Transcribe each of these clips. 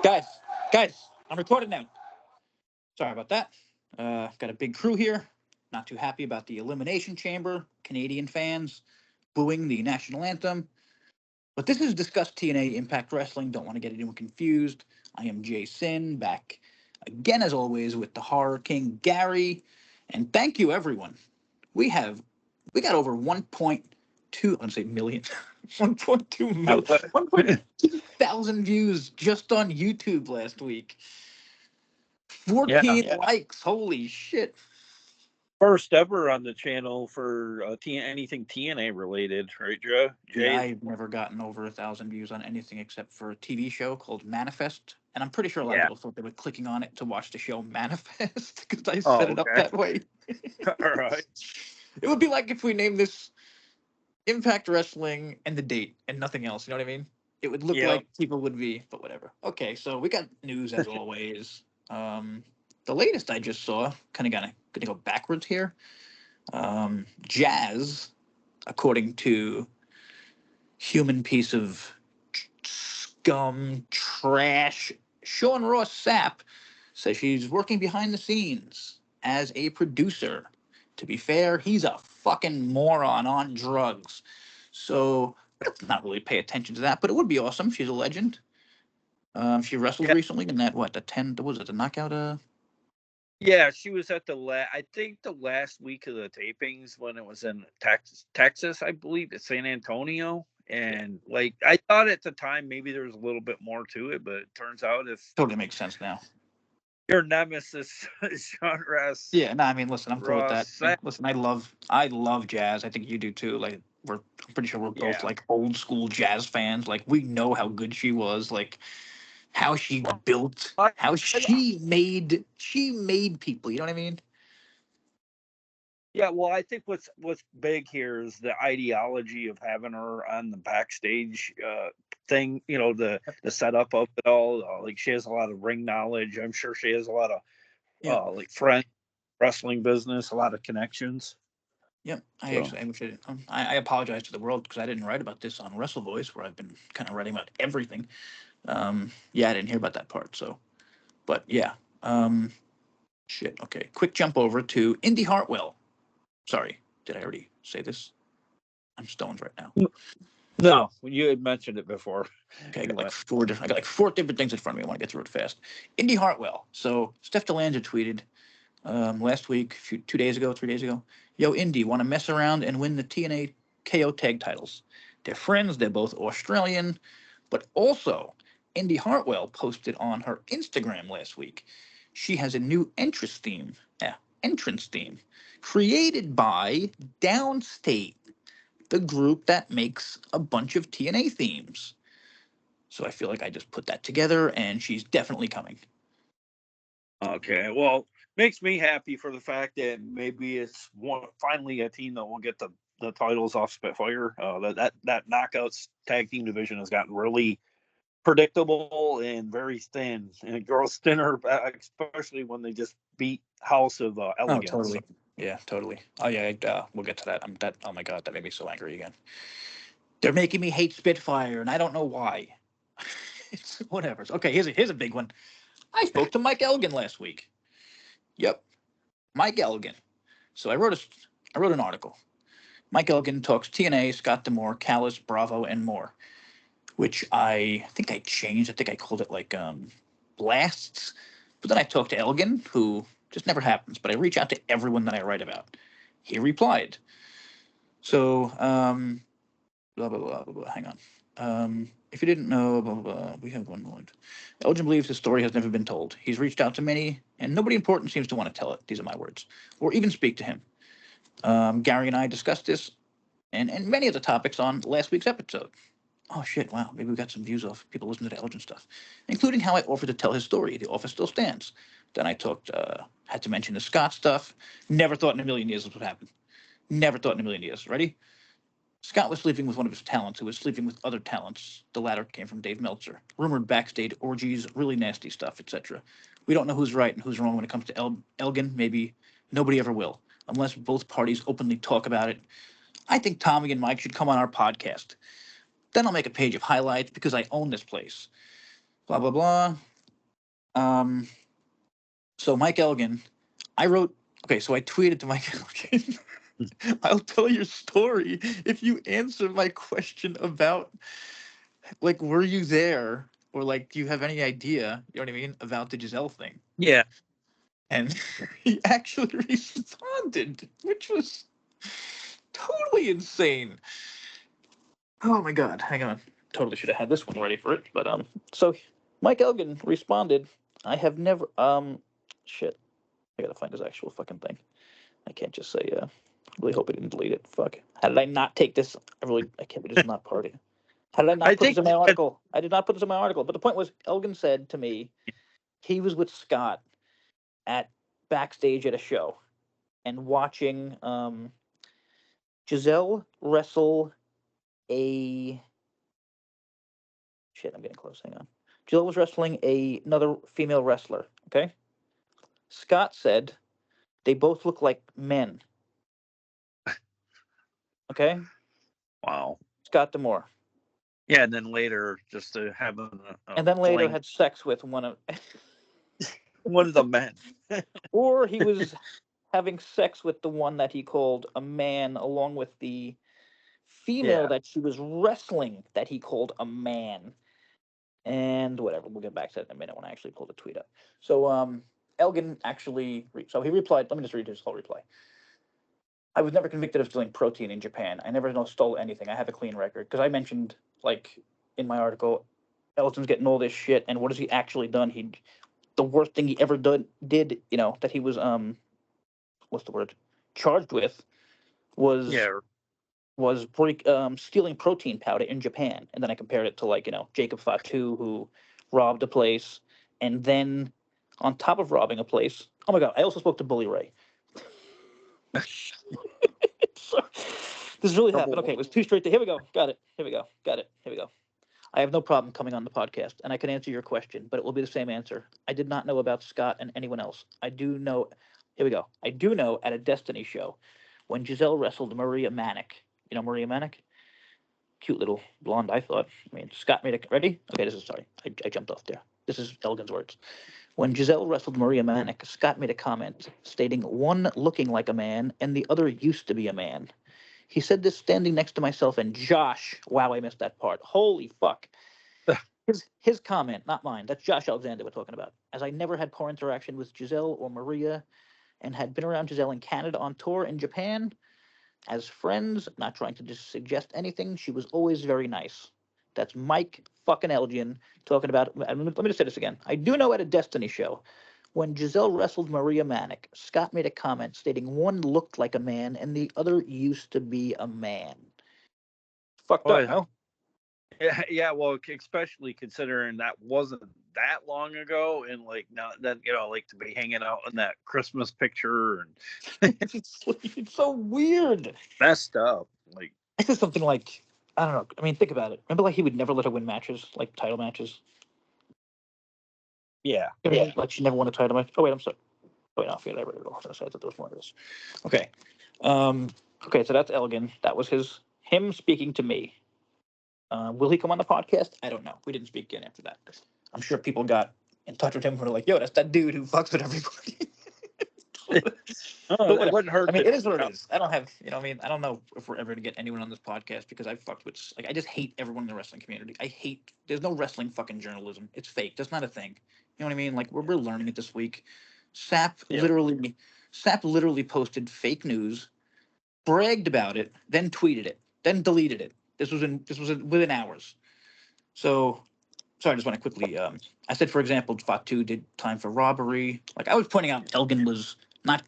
Guys, guys, I'm recording now. Sorry about that. Got a big crew here. Not too happy about the Elimination Chamber, Canadian fans booing the national anthem. But this is Discuss TNA Impact Wrestling. Don't want to get anyone confused. I am JaySin, back again as always with the Horror King Gary. And thank you everyone. We got over 1.2, I'm gonna say million, 1.2 million, 1.2 thousand views just on YouTube last week. 14 likes. Holy shit. First ever on the channel for anything TNA related, right, Joe? Yeah, I've never gotten over 1,000 views on anything except for a TV show called Manifest. And I'm pretty sure a lot of people thought they were clicking on it to watch the show Manifest because I set it up that way. All right. It would be like if we named this Impact Wrestling and the date and nothing else. You know what I mean? It would look like people would be, but whatever. Okay, so we got news as always. The latest I just saw, kind of gonna go backwards here. Jazz, according to human piece of scum, trash, Sean Ross Sapp, says she's working behind the scenes as a producer. To be fair, he's a fucking moron on drugs. So let's not really pay attention to that, but it would be awesome. She's a legend. She wrestled recently in that, the knockout? Yeah, she was at I think the last week of the tapings when it was in Texas, I believe, at San Antonio. And I thought at the time maybe there was a little bit more to it, but it turns out totally makes sense now. Your nemesis, Sean Ross. Yeah, no, I mean, listen, I'm cool with that. Listen, I love jazz. I think you do too. I'm pretty sure we're both old school jazz fans. We know how good she was. How she built, how she made people. You know what I mean? Yeah, well, I think what's big here is the ideology of having her on the backstage thing. You know, the setup of it all. She has a lot of ring knowledge. I'm sure she has a lot of friends, wrestling business, a lot of connections. Yep, I apologize to the world because I didn't write about this on Wrestle Voice, where I've been kind of writing about everything. I didn't hear about that part. So, but yeah, shit. Okay, quick jump over to Indy Hartwell. Sorry, did I already say this? I'm stoned right now. No, you had mentioned it before. Okay, I got four different things in front of me. I want to get through it fast. Indy Hartwell. So Steph DeLange tweeted last week, 3 days ago, yo, Indy, want to mess around and win the TNA KO tag titles. They're friends. They're both Australian. But also, Indy Hartwell posted on her Instagram last week. She has a new entrance theme created by Downstate, the group that makes a bunch of TNA themes. So I feel like I just put that together, and she's definitely coming. Okay, well, makes me happy for the fact that maybe it's finally a team that will get the titles off Spitfire. That knockouts tag team division has gotten really predictable and very thin, and it grows thinner, especially when they just beat House of Elegance. Oh, totally. Yeah, totally. Oh yeah, we'll get to that. Oh my god, that made me so angry again. They're making me hate Spitfire, and I don't know why. It's whatever. Okay, here's a big one. I spoke to Mike Elgin last week. Yep, Mike Elgin. So I wrote an article. Mike Elgin talks TNA, Scott D'Amore, Callis, Bravo, and more, which I think I changed. I think I called it blasts. But then I talked to Elgin, who just never happens. But I reach out to everyone that I write about. He replied. So blah blah blah blah blah. Hang on. If you didn't know, blah blah blah. We have one moment. Elgin believes his story has never been told. He's reached out to many, and nobody important seems to want to tell it. These are my words, or even speak to him. Gary and I discussed this and many of the topics on last week's episode. Oh shit! Wow, maybe we got some views off people listening to the Elgin stuff, including how I offered to tell his story. The offer still stands. Then I had to mention the Scott stuff. Never thought in a million years this would happen. Never thought in a million years. Ready? Scott was sleeping with one of his talents, who was sleeping with other talents. The latter came from Dave Meltzer. Rumored backstage orgies, really nasty stuff, etc. We don't know who's right and who's wrong when it comes to Elgin. Maybe nobody ever will, unless both parties openly talk about it. I think Tommy and Mike should come on our podcast. Then I'll make a page of highlights because I own this place. Blah, blah, blah. So Mike Elgin, I wrote. Okay, so I tweeted to Mike Elgin. I'll tell your story if you answer my question about, like, were you there, or like, do you have any idea? You know what I mean about the Giselle thing? Yeah. And he actually responded, which was totally insane. Oh my god, hang on. Totally should have had this one ready for it. But so Mike Elgin responded, I have never shit. I gotta find his actual fucking thing. I can't just say really hope I didn't delete it. Fuck. How did I not take this? I can't believe this is not party. How did I I not put this think in my article? I did not put this in my article. But the point was, Elgin said to me he was with Scott at backstage at a show and watching Giselle wrestle a shit. I'm getting close. Hang on. Giselle was wrestling another female wrestler. Okay. Scott said they both look like men. Okay. wow. Scott Demore. Yeah, and then later just to have a And then later fling had sex with one of one of the men. or he was having sex with the one that he called a man, along with the female Yeah. that she was wrestling that he called a man. And whatever, we'll get back to that in a minute when I actually pull the tweet up. So Elgin actually, so he replied. Let me just read his whole reply. I was never convicted of stealing protein in Japan. I never stole anything. I have a clean record because I mentioned, like, in my article, Elton's getting all this shit, and what has he actually done? The worst thing he ever did, that he was what's the word, charged with was Yeah. stealing protein powder in Japan. And then I compared it to, like, Jacob Fatu, who robbed a place, and then on top of robbing a place, oh my god, I also spoke to Bully Ray. So, this really happened. Okay, it was two straight to. Here we go. Got it. Here we go. Got it. Here we go. I have no problem coming on the podcast, and I can answer your question, but it will be the same answer. I did not know about Scott and anyone else. I do know. Here we go. I do know at a Destiny show when Giselle wrestled Maria Manic. You know Maria Manic? Cute little blonde, I thought. I mean, Scott made it. Ready? Okay, this is sorry. I jumped off there. This is Elgin's words. When Giselle wrestled Maria Manic, Scott made a comment stating one looking like a man and the other used to be a man. He said this standing next to myself and Josh. Wow, I missed that part. Holy fuck. His comment, not mine. That's Josh Alexander we're talking about. As I never had poor interaction with Giselle or Maria and had been around Giselle in Canada on tour in Japan as friends, not trying to just suggest anything, she was always very nice. That's Mike fucking Elgin talking about. Let me just say this again. I do know at a Destiny show when Giselle wrestled Maria Manic, Scott made a comment stating one looked like a man and the other used to be a man. Fucked up, Well, no? yeah, well, especially considering that wasn't that long ago, and like now that like to be hanging out in that Christmas picture and It's so weird. messed up. Like, I said something like, I don't know. I mean, think about it. Remember, like, he would never let her win matches, like title matches. yeah, Yeah. Like, she never won a title match. Oh wait, I'm sorry. Oh wait, no, I forget I read it all. I thought there was more of this. Okay. Um. Okay, so that's Elgin. That was him speaking to me. Will he come on the podcast? I don't know. We didn't speak again after that. I'm sure people got in touch with him who were like, "Yo, that's that dude who fucks with everybody." oh, But it whatever. wouldn't hurt I mean, to. it is what it is. I don't have, I mean, I don't know if we're ever gonna get anyone on this podcast because I've fucked with, like, I just hate everyone in the wrestling community. There's no wrestling fucking journalism. It's fake. That's not a thing. You know what I mean? Like, we're learning it this week. Sap Yeah. literally, Sap literally posted fake news, bragged about it, then tweeted it, then deleted it. This was within hours. So, sorry, I just want to quickly, I said, for example, Fatu did time for robbery. Like, I was pointing out Elgin was not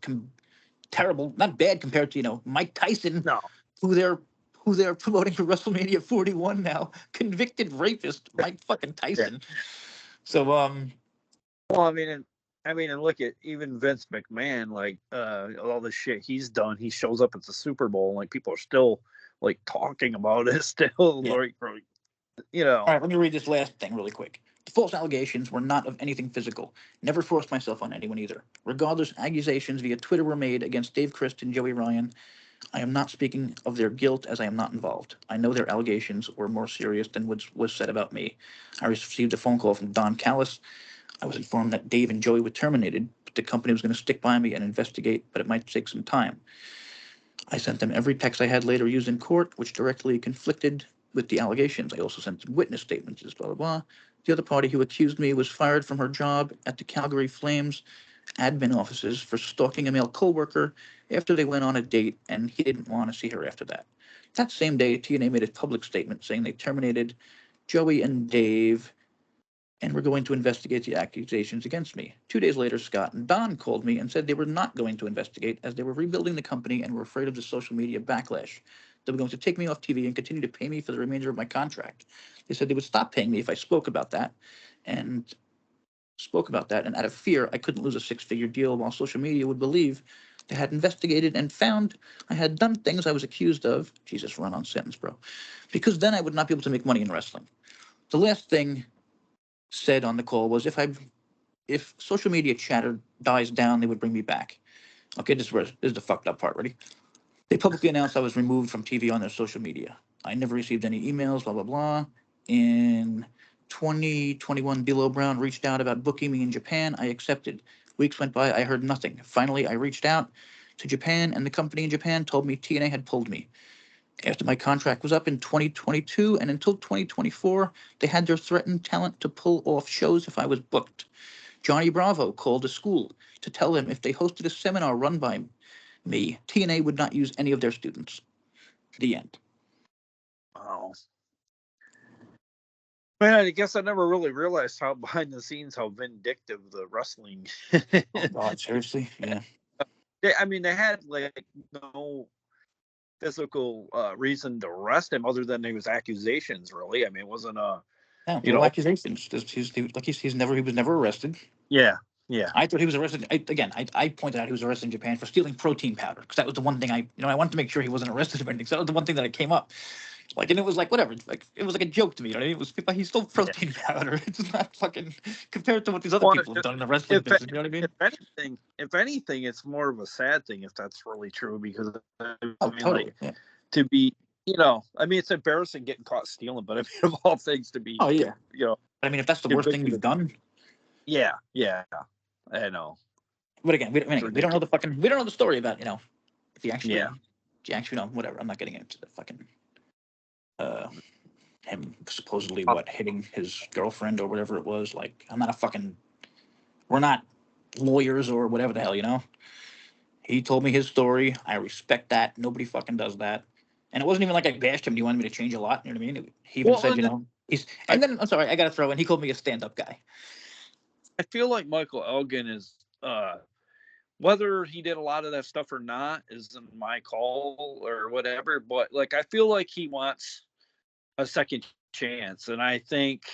terrible, not bad compared to, Mike Tyson, No. who they're promoting for WrestleMania 41 now, convicted rapist Mike fucking Yeah. Tyson. So Well, and look at even Vince McMahon, like all the shit he's done. He shows up at the Super Bowl, and like people are still like talking about it. Still, yeah. like, All right, let me read this last thing really quick. The false allegations were not of anything physical. Never forced myself on anyone either. Regardless, accusations via Twitter were made against Dave Christ and Joey Ryan. I am not speaking of their guilt as I am not involved. I know their allegations were more serious than was said about me. I received a phone call from Don Callis. I was informed that Dave and Joey were terminated, but the company was going to stick by me and investigate, but it might take some time. I sent them every text I had later used in court, which directly conflicted with the allegations. I also sent them witness statements, blah, blah, blah. The other party who accused me was fired from her job at the Calgary Flames admin offices for stalking a male coworker after they went on a date, and he didn't want to see her after that. That same day, TNA made a public statement saying they terminated Joey and Dave and were going to investigate the accusations against me. 2 days later, Scott and Don called me and said they were not going to investigate as they were rebuilding the company and were afraid of the social media backlash. They were going to take me off TV and continue to pay me for the remainder of my contract. They said they would stop paying me if I spoke about that, and out of fear I couldn't lose a six-figure deal while social media would believe they had investigated and found I had done things I was accused of. Jesus, run-on sentence, bro. Because then I would not be able to make money in wrestling. The last thing said on the call was if social media chatter dies down, they would bring me back. Okay, this is the fucked up part. Ready? They publicly announced I was removed from TV on their social media. I never received any emails, blah, blah, blah. In 2021, D'Lo Brown reached out about booking me in Japan. I accepted. Weeks went by, I heard nothing. Finally, I reached out to Japan, and the company in Japan told me TNA had pulled me. After my contract was up in 2022 and until 2024, they had their threatened talent to pull off shows if I was booked. Johnny Bravo called a school to tell them if they hosted a seminar run by me, TNA would not use any of their students. The end. Wow. Man, I guess I never really realized how behind the scenes how vindictive the wrestling. Oh God, seriously? Yeah. I mean, they had like no physical reason to arrest him other than it was accusations. Really, I mean, it wasn't a Yeah, you no know. accusations. He was never arrested. Yeah. I thought he was arrested. I pointed out he was arrested in Japan for stealing protein powder because that was the one thing I wanted to make sure he wasn't arrested or anything. So that was the one thing that came up. Like, and it was like whatever. Like, it was like a joke to me. You know what I mean? It was he stole protein powder. It's not fucking compared to what these other Well, people have done in the wrestling business. You know what I mean? if anything, it's more of a sad thing if that's really true because I Oh, mean, totally. like Yeah. to be, I mean, it's embarrassing getting caught stealing, but I mean, of all things, to be, Oh yeah. I mean, if that's the worst thing you've done. Yeah, I know. But again, we don't know we don't know the story about if he actually whatever. I'm not getting into the fucking him supposedly hitting his girlfriend or whatever it was. Like, we're not lawyers or whatever the hell. He told me his story. I respect that. Nobody fucking does that. And it wasn't even like I bashed him. Do you want me to change a lot? You know what I mean? He even said, I'm sorry, I got to throw in. He called me a stand-up guy. I feel like Michael Elgin is, whether he did a lot of that stuff or not isn't my call or whatever. But like, I feel like he wants a second chance. And I think,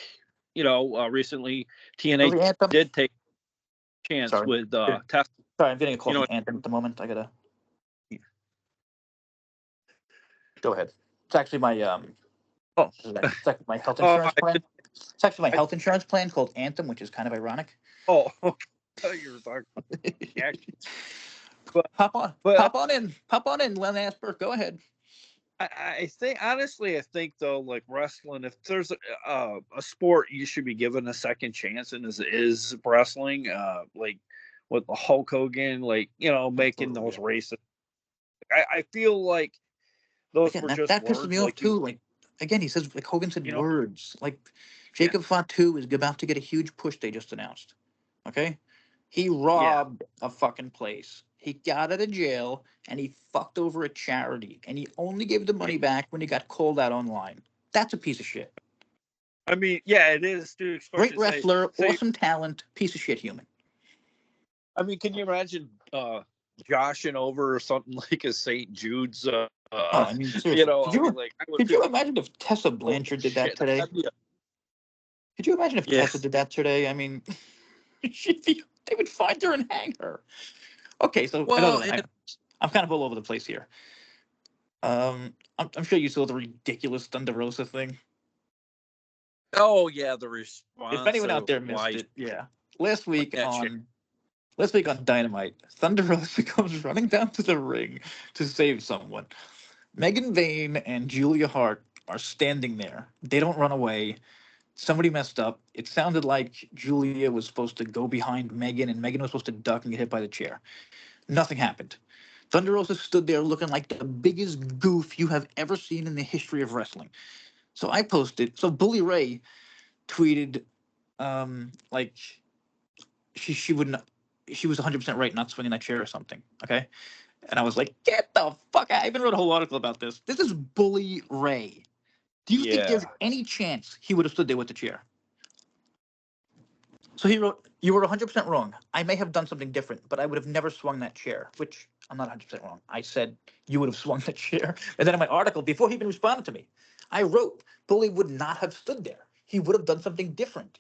recently TNA did take a chance with Test. Sorry, I'm getting a call from Anthem at the moment. I gotta go ahead. It's actually my it's actually my health insurance plan. It's actually my health insurance plan called Anthem, which is kind of ironic. Oh, you're talking about hop on in, Len Asper. Go ahead. I think honestly, I think though, like wrestling, if there's a sport you should be given a second chance, and is wrestling. Like with the Hulk Hogan, like making those races. I feel like those were just that words. pisses me off too. Like again, he says like Hogan said words. Like Jacob Fatu is about to get a huge push they just announced. Okay, he robbed a fucking place. He got out of jail and he fucked over a charity, and he only gave the money back when he got called out online. That's a piece of shit. I mean, yeah, it is. Great wrestler, awesome talent, piece of shit human. I mean, can you imagine joshing over something like a St. Jude's? I mean, seriously. Could you imagine if Tessa Blanchard did that today? Could you imagine if Tessa did that today? I mean, they would find her and hang her. Okay, so I'm kind of all over the place here. I'm sure you saw the ridiculous Thunder Rosa thing. Oh yeah, the response. If anyone out there missed it, last week on Dynamite, Thunder Rosa comes running down to the ring to save someone. Megan Vane and Julia Hart are standing there. They don't run away. Somebody messed up. It sounded like Julia was supposed to go behind Megan, and Megan was supposed to duck and get hit by the chair. Nothing happened. Thunder Rosa stood there looking like the biggest goof you have ever seen in the history of wrestling. So I posted. So Bully Ray tweeted, like she wouldn't. She was 100% right, not swinging that chair or something. Okay, and I was like, get the fuck out! I even wrote a whole article about this. This is Bully Ray. Do you think there's Yeah. any chance he would have stood there with the chair? So he wrote, "You were 100% wrong. I may have done something different, but I would have never swung that chair," which I'm not 100% wrong. I said, "You would have swung the chair." And then in my article, before he even responded to me, I wrote, "Bully would not have stood there. He would have done something different."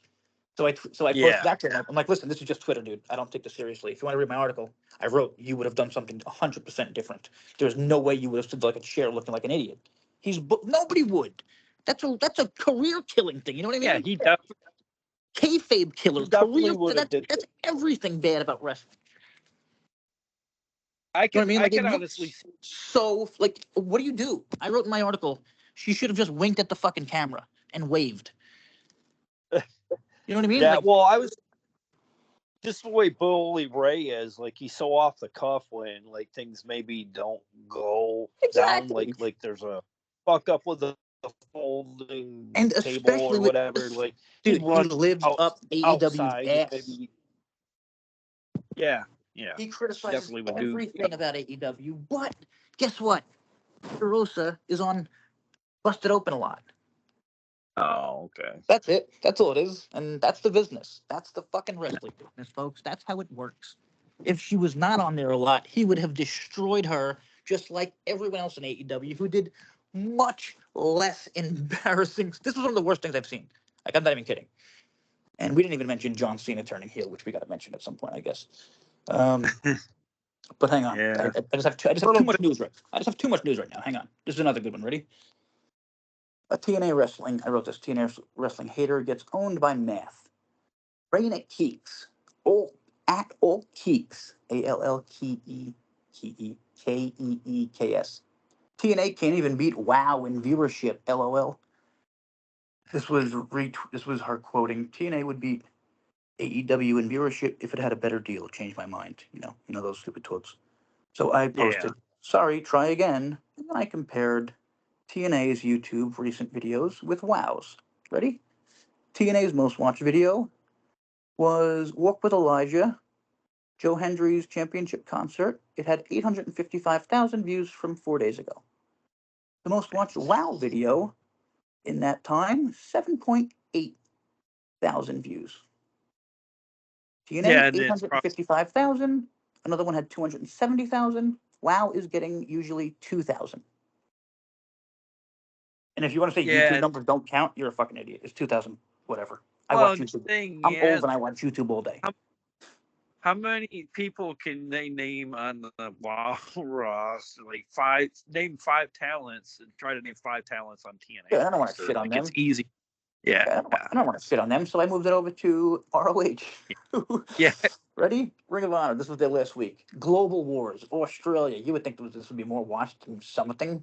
So I posted Yeah. that to him. I'm like, "Listen, this is just Twitter, dude. I don't take this seriously. If you want to read my article, I wrote, you would have done something 100% different. There's no way you would have stood like a chair looking like an idiot. Nobody would. That's a career killing thing. You know what I Yeah. mean? Kayfabe He killer, definitely career. would have did. That's everything bad about wrestling. I You know what I could mean? I Like it could honestly looks so. Like, what do you do? I wrote in my article, she should have just winked at the fucking camera and waved. You know what I mean? yeah. Like, Well, I was just the way Bully Ray is. Like he's so off the cuff when like things maybe don't go down. exactly. Like there's a fuck up with the folding And table especially or with, whatever. Like he'd dude, he run lives out up AEW's outside and ass. maybe. Yeah. Yeah. He He criticizes definitely would do. everything about AEW, but guess what? Rosa is on Busted Open a lot. Oh, okay. That's it. That's all it is. And that's the business. That's the fucking wrestling business, folks. That's how it works. If she was not on there a lot, he would have destroyed her just like everyone else in AEW who did much less embarrassing. This was one of the worst things I've seen. Like, I'm not even kidding. And we didn't even mention John Cena turning heel, which we got to mention at some point, I guess. Um, but hang on. Yeah. I just have Little too much bit. news right. I just have too much news right now. Hang on. This is another good one. Ready? A TNA Wrestling. I wrote this. TNA Wrestling hater gets owned by math. Raina Keeks, all all Keeks, ALLKEKEKS. TNA can't even beat WoW in viewership. LOL. This was her quoting. TNA would beat AEW in viewership if it had a better deal. Changed my mind. You know those stupid tweets. So I Yeah. posted, "Sorry, try again." And then I compared TNA's YouTube recent videos with WoW's. Ready? TNA's most watched video was Walk with Elijah, Joe Hendry's championship concert. It had 855,000 views from 4 days ago. The most watched WoW video in that time, 7.8 thousand views. Yeah, TNA, and it's probably 855,000. Another one had 270,000. WoW is getting usually 2,000. And if you want to say yeah. YouTube And numbers don't count, you're a fucking idiot. It's 2,000, whatever. I well, watch the YouTube. thing I'm old is, and I watch YouTube all day. how many people can they name on the WoW roster? Like five, name five talents and try to name five talents on TNA Yeah, I don't want to roster. shit on Like it's them. easy. Yeah. Yeah, I don't want to shit on them, so I moved it over to ROH. Yeah. Ready? Ring of Honor. This was their last week. Global Wars, Australia. You would think this would be more watched than something.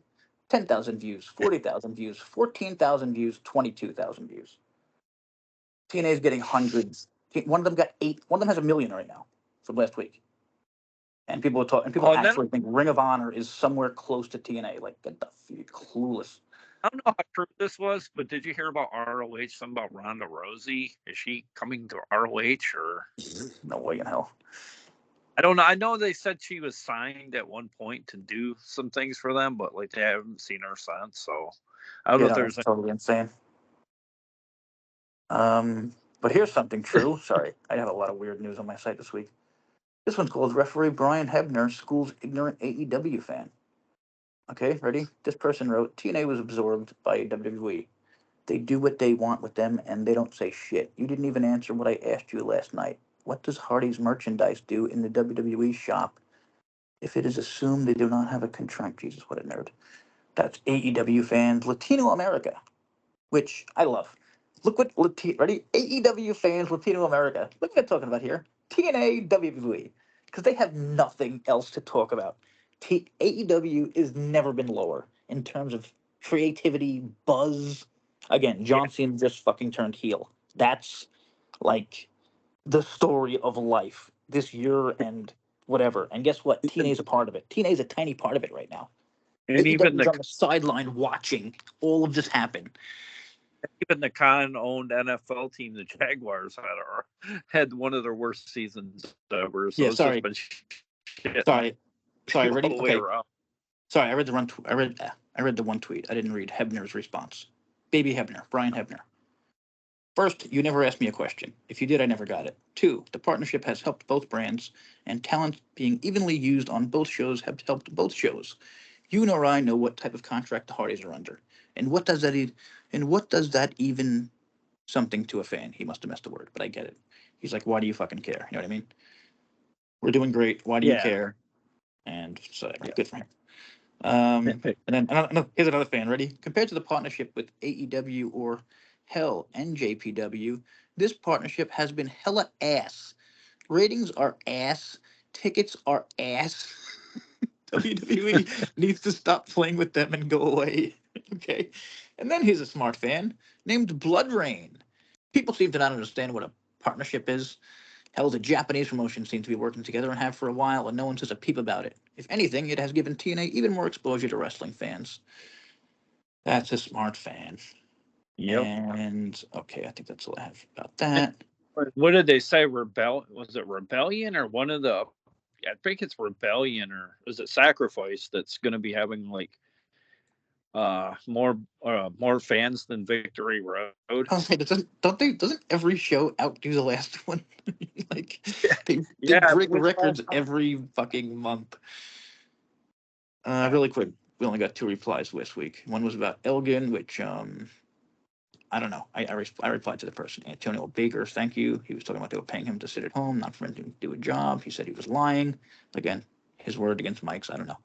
10,000 views, 40,000 views, 14,000 views, 22,000 views. TNA is getting hundreds. One of them got 8. One of them has 1 million right now from last week. And people are talking. And people Oh, and then actually think Ring of Honor is somewhere close to TNA. Like, get the clueless. I don't know how true this was, but did you hear about ROH? Something about Ronda Rousey? Is she coming to ROH or? No way in hell. I don't know. I know they said she was signed at one point to do some things for them, but like they haven't seen her since. So I don't know Yeah, if no, there's that's totally insane. But here's something true. Sorry, I have a lot of weird news on my site this week. This one's called Referee Brian Hebner Schools Ignorant AEW Fan. Okay, ready? This person wrote, TNA was absorbed by WWE. They do what they want with them, and they don't say shit. You didn't even answer what I asked you last night. What does Hardy's merchandise do in the WWE shop if it is assumed they do not have a contract? Jesus, what a nerd. That's AEW fans, Latino America, which I love. Look what ready? AEW fans, Latino America. Look what they're talking about here. TNA, WWE, because they have nothing else to talk about. AEW has never been lower in terms of creativity, buzz. Again, Yeah. John Cena just fucking turned heel. That's like the story of life this year and whatever. And guess what? TNA's a part of it. TNA's a tiny part of it right now. And AEW's on the sideline watching all of this happen. even the Khan-owned NFL team, the Jaguars, had one of their worst seasons ever. So Yeah, it's just sorry. been shit Sorry, all ready? the way Okay. around. Sorry, I read the one tweet. I didn't read Hebner's response. Baby Hebner, Brian Hebner. First, you never asked me a question. If you did, I never got it. Two, the partnership has helped both brands, and talent being evenly used on both shows have helped both shows. You nor I know what type of contract the Hardys are under, and what does that even something to a fan? He must have missed a word, but I get it. He's like, why do you fucking care? You know what I mean? We're doing great. Why do you Yeah. care? And so good for him. And then here's another fan. Ready? Compared to the partnership with AEW or hell NJPW, this partnership has been hella ass. Ratings are ass. Tickets are ass. WWE needs to stop playing with them and go away. Okay. And then here's a smart fan named Blood Rain. People seem to not understand what a partnership is. Hell, the Japanese promotions seem to be working together and have for a while, and no one says a peep about it. If anything, it has given TNA even more exposure to wrestling fans. That's a smart fan. Yep. And okay, I think that's all I have about that. What did they say? Was it Rebellion or one of the? I think it's Rebellion or is it Sacrifice that's going to be having like more fans than Victory Road. Okay, doesn't every show outdo the last one? Like they Yeah, break which records every fucking month. Really quick, we only got two replies this week. One was about Elgin, which I don't know. I replied to the person, Antonio Baker, thank you. He was talking about they were paying him to sit at home, not for him to do a job. He said he was lying. Again, his word against Mike's. I don't know.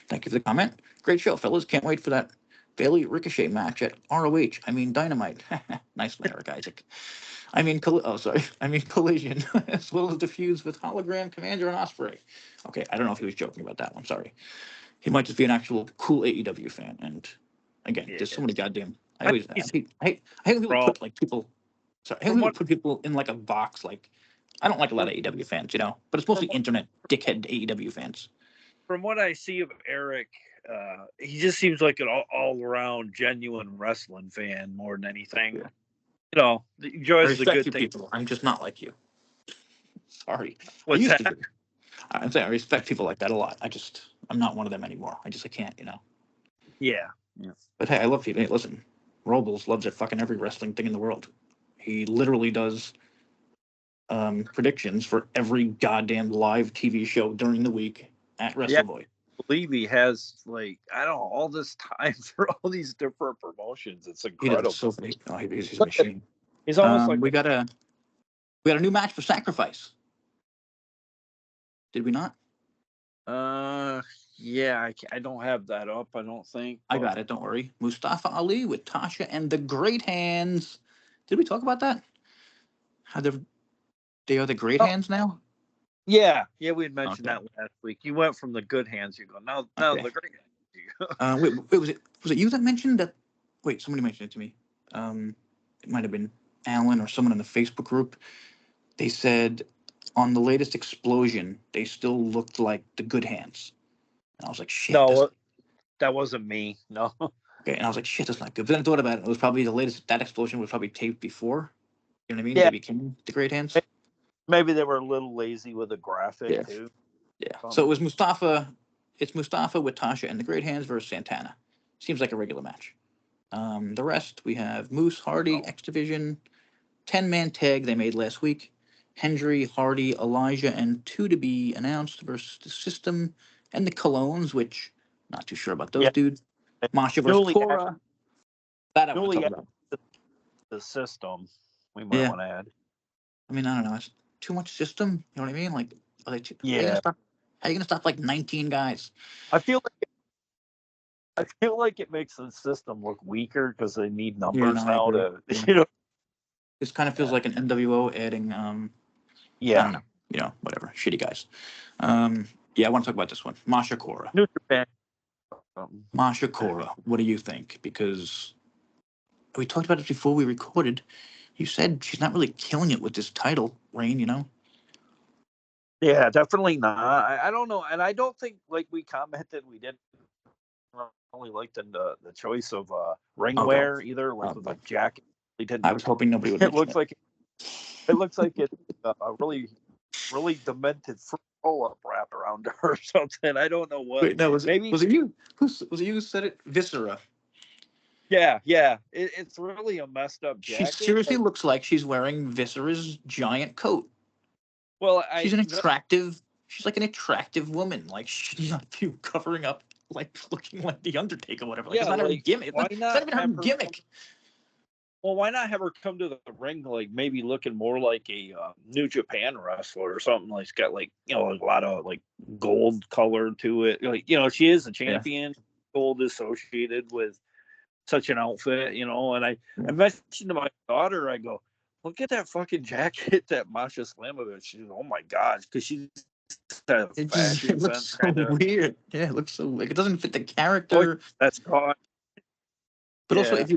Thank you for the comment. Great show, fellas. Can't wait for that Bailey Ricochet match at ROH. I mean, Dynamite. Nice one, Eric Isaac. I mean, Collision, as well as the feuds with Hologram, Commander, and Osprey. Okay, I don't know if he was joking about that one. Sorry. He might just be an actual cool AEW fan. And again, Yeah. there's so many goddamn. I I hate when people Raw. put like people. Sorry, I hate From when people what put people in like a box. Like, I don't like a lot of AEW fans, but it's mostly from, internet dickhead AEW fans. from what I see of Eric, he just seems like an all around genuine wrestling fan more than anything. Yeah. He I enjoys the respect good you thing. people. I'm just not like you. Sorry. I What's used to that? be. I'm saying I respect people like that a lot. I'm not one of them anymore. I can't. Yeah. Yeah. But hey, I love people. Hey, listen, Robles loves it fucking every wrestling thing in the world. He literally does predictions for every goddamn live TV show during the week at Yeah. WrestleBoy. I believe he has like I don't know all this time for all these different promotions. It's He does incredible. so many. Oh, he's a machine. He's almost like We got a new match for Sacrifice. Did we not? yeah, I don't have that up, I don't think. I got it. Don't worry. Mustafa Ali with Tasha and the Great Hands. Did we talk about that? How they are the Great Oh, Hands now? yeah, we had mentioned Okay. that last week. You went from the good hands, you go now Okay. the great hands. Wait, was it you that mentioned that? Wait, somebody mentioned it to me. It might have been Alan or someone in the Facebook group. They said on the latest explosion, they still looked like the Good Hands, and I was like, shit. No, that wasn't me. No. Okay, and I was like, shit, that's not good. But then I thought about it. It was probably the latest. That explosion was probably taped before. You know what I mean? Yeah, They became the Great Hands. maybe they were a little lazy with the graphic Yeah. too. Yeah. So it was Mustafa. It's Mustafa with Tasha and the Great Hands versus Santana. Seems like a regular match. The rest we have Moose, Hardy, X Division, 10-man tag they made last week. Hendry, Hardy, Elijah, and two to be announced versus the System and the Colognes, which not too sure about those Yeah, dudes. Masha versus newly Cora. That I want to newly talk about. the system. We might Yeah. want to add. I mean, I don't know. It's too much System. You know what I mean? Like, are they how you Yeah, gonna stop? How you gonna stop like 19 guys? I feel like it makes the system look weaker because they need Yeah, numbers no, I now agree. to Yeah. you know. This kind of feels Yeah. like an NWO adding. I Yeah. don't know. Whatever. Shitty guys. Yeah, I want to talk about this one. Masha Cora. New Japan. Masha Cora. What do you think? Because we talked about it before we recorded. You said she's not really killing it with this title reign, you know? Yeah, definitely not. I don't know, and I don't think like we commented we didn't really like the choice of ring Oh, God. wear either, like Oh, with the God. jacket. We didn't. I was hoping nobody would It mention looks it. like it looks like it's a really demented roll up wrapped around her or something. I don't know what. Wait, no, Maybe. was it you? Was it you who said it? Viscera. Yeah. It's really a messed up She jacket. seriously looks like she's wearing Viscera's giant coat. Well, She's like an attractive woman. Like, she's not you covering up, like, looking like the Undertaker or whatever. Like, yeah, it's not her like gimmick. why It's not not even her have her? gimmick. Well, why not have her come to the ring like maybe looking more like a New Japan wrestler or something? Like it's got like a lot of like gold color to it. Like she is a Yeah. champion, gold associated with such an outfit. And I Yeah. mentioned to my daughter, I go, look at that fucking jacket that Masha Slamovich. She's oh my god, because she's a fashion It looks sense so kind of. weird. Yeah, it looks so like it doesn't fit the Oh, character. that's gone. But also, Yeah, if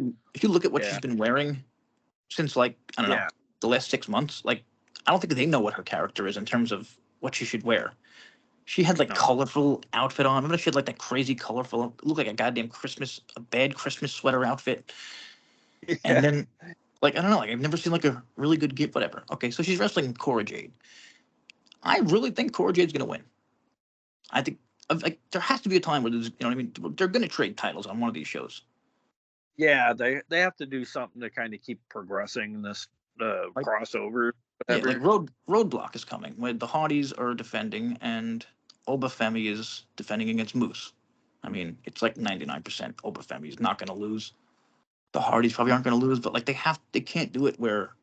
you look at what yeah, she's been wearing since, like, I don't know, yeah. the last 6 months, like, I don't think they know what her character is in terms of what she should wear. She had like No. colorful outfit on. Remember, she had like that crazy colorful, looked like a bad Christmas sweater outfit. And Yeah. then, like, I don't know, like, I've never seen like a really good gift. Whatever. Okay, so she's wrestling Cora Jade. I really think Cora Jade's gonna win. I think like there has to be a time where there's, you know what I mean. They're gonna trade titles on one of these shows. Yeah, they have to do something to kind of keep progressing this Like, crossover, yeah, like whatever. Roadblock is coming, where the Hardys are defending and Obafemi is defending against Moose. I mean, it's like 99% Obafemi is not gonna lose. The Hardys probably aren't going to lose, but like they can't do it where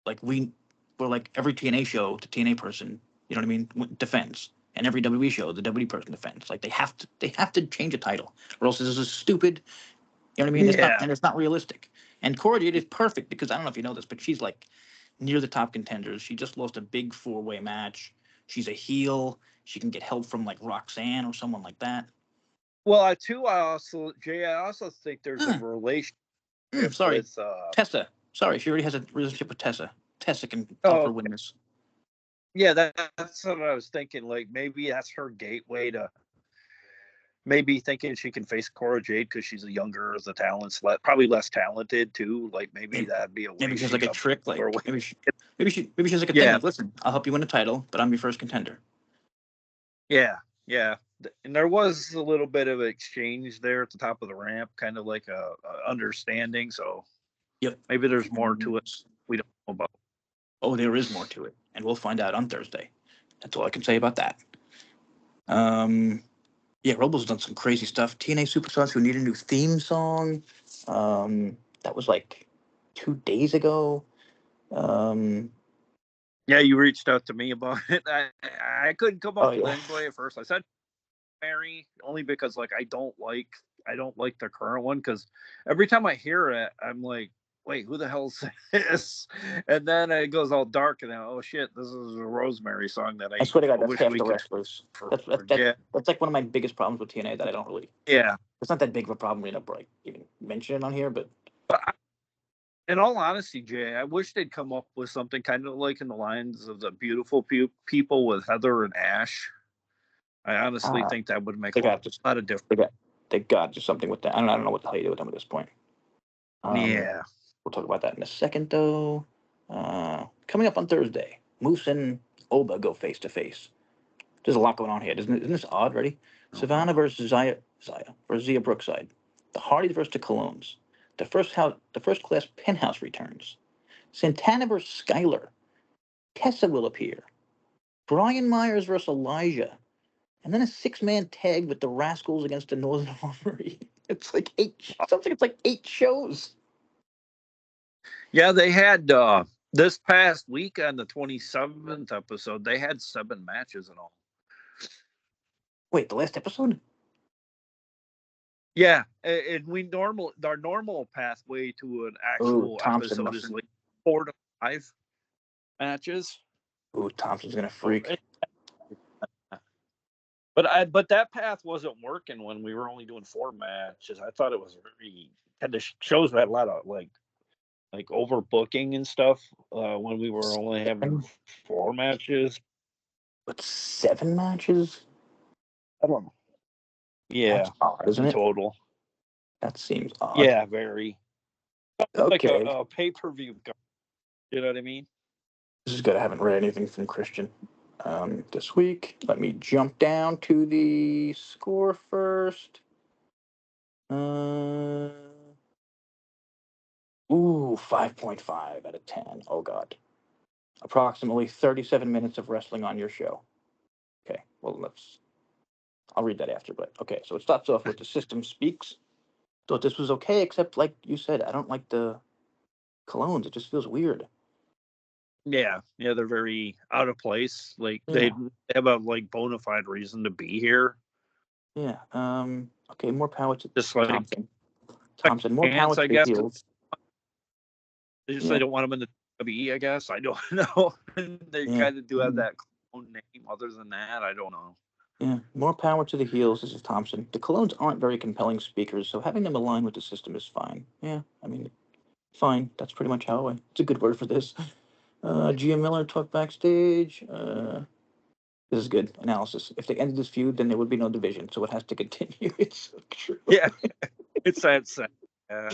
like where like every TNA show, the TNA person, you know what I mean, defends, and every WWE show, the WWE person defends. Like they have to change a title, or else this is stupid. You know what I mean? Yeah, It's not realistic. And Cora Jade is perfect because I don't know if you know this, but she's like near the top contenders. She just lost a big 4-way match. She's a heel. She can get help from like Roxanne or someone like that. well, I also think there's a relationship Sorry, with. Tessa. Sorry, she already has a relationship with Tessa. Tessa can help Oh, her win this. yeah, that's what I was thinking. Like maybe that's her gateway to maybe thinking she can face Cora Jade because she's a younger, the talent's probably less talented too. Like maybe Maybe, that'd be a maybe way she has she like a could trick. her Like way. maybe she has like a thing. Yeah, Like, listen, I'll help you win a title, but I'm your first contender. yeah. And there was a little bit of exchange there at the top of the ramp, kind of like a understanding. So Yep. maybe there's more to it we don't know about. Oh, there is more to it, and we'll find out on Thursday. That's all I can say about that. Um, yeah, Robo's done some crazy stuff. TNA Superstars who need a new theme song. That was like 2 days ago. Um, Yeah, you reached out to me about it. I couldn't come oh up with yeah, anybody at first. I said Mary only because like I don't like the current one because every time I hear it, I'm like, wait, who the hell's this? And then it goes all dark, and then oh shit, this is a Rosemary song that I swear to God, that's wish half we the could wrestlers. forget. That's like one of my biggest problems with TNA that I don't really. Yeah, It's not that big of a problem, like even mention it on here, but but in all honesty, Jay, I wish they'd come up with something kind of like in the lines of the beautiful people with Heather and Ash. I honestly uh, think that would make they a got just lot of difference. they got to do something with that. I don't know what the hell you do with them at this point. Um, Yeah. we'll talk about that in a second, though. Coming up on Thursday, Moose and Oba go face to face. There's a lot going on here. Isn't this odd? Ready? Savannah versus Zaya versus Zia Brookside. The Hardys versus the Colognes. The first class penthouse returns. Santana versus Skyler. Tessa will appear. Brian Myers versus Elijah. And then a 6-man tag with the Rascals against the Northern Armory. It's like eight. Something. It's like 8 shows. Yeah, they had this past week on the 27th episode, they had 7 matches and all. Wait, the last episode? Yeah, and our normal pathway to an Oh, actual Thompson episode is must. like 4 to 5 matches. Oh, Thompson's gonna Oh, freak. but that path wasn't working when we were only doing 4 matches. I thought it was very the shows had a lot of like overbooking and stuff when we were only having 4 matches. But 7 matches? I don't know. Yeah, That's odd, isn't in it? total. That seems odd. Yeah, very. Like Okay. a pay-per-view. You know what I mean? This is good. I haven't read anything from Christian this week. Let me jump down to the score first. 5.5 out of 10. Oh, God. Approximately 37 minutes of wrestling on your show. Okay, well, I'll read that after, but okay. So it starts off with the system speaks. Thought this was okay, except like you said, I don't like the colognes. It just feels weird. Yeah, they're very out of place. Like Yeah. they have a like bona fide reason to be here. Yeah. Okay, more power to Just like Thompson. Thompson, more power chance, to I the guess. heels. They just Yeah. they don't want them in the WWE, I guess. I don't know. They Yeah. kind of do have that clone name. Other than that, I don't know. Yeah, more power to the heels. This is Thompson. The Colognes aren't very compelling speakers, so having them align with the system is fine. Yeah, I mean, fine. That's pretty much how it's a good word for this. Gia Miller talked backstage. This is good analysis. If they ended this feud, then there would be no division, so it has to continue. It's so true. Yeah, it's sad. Yeah.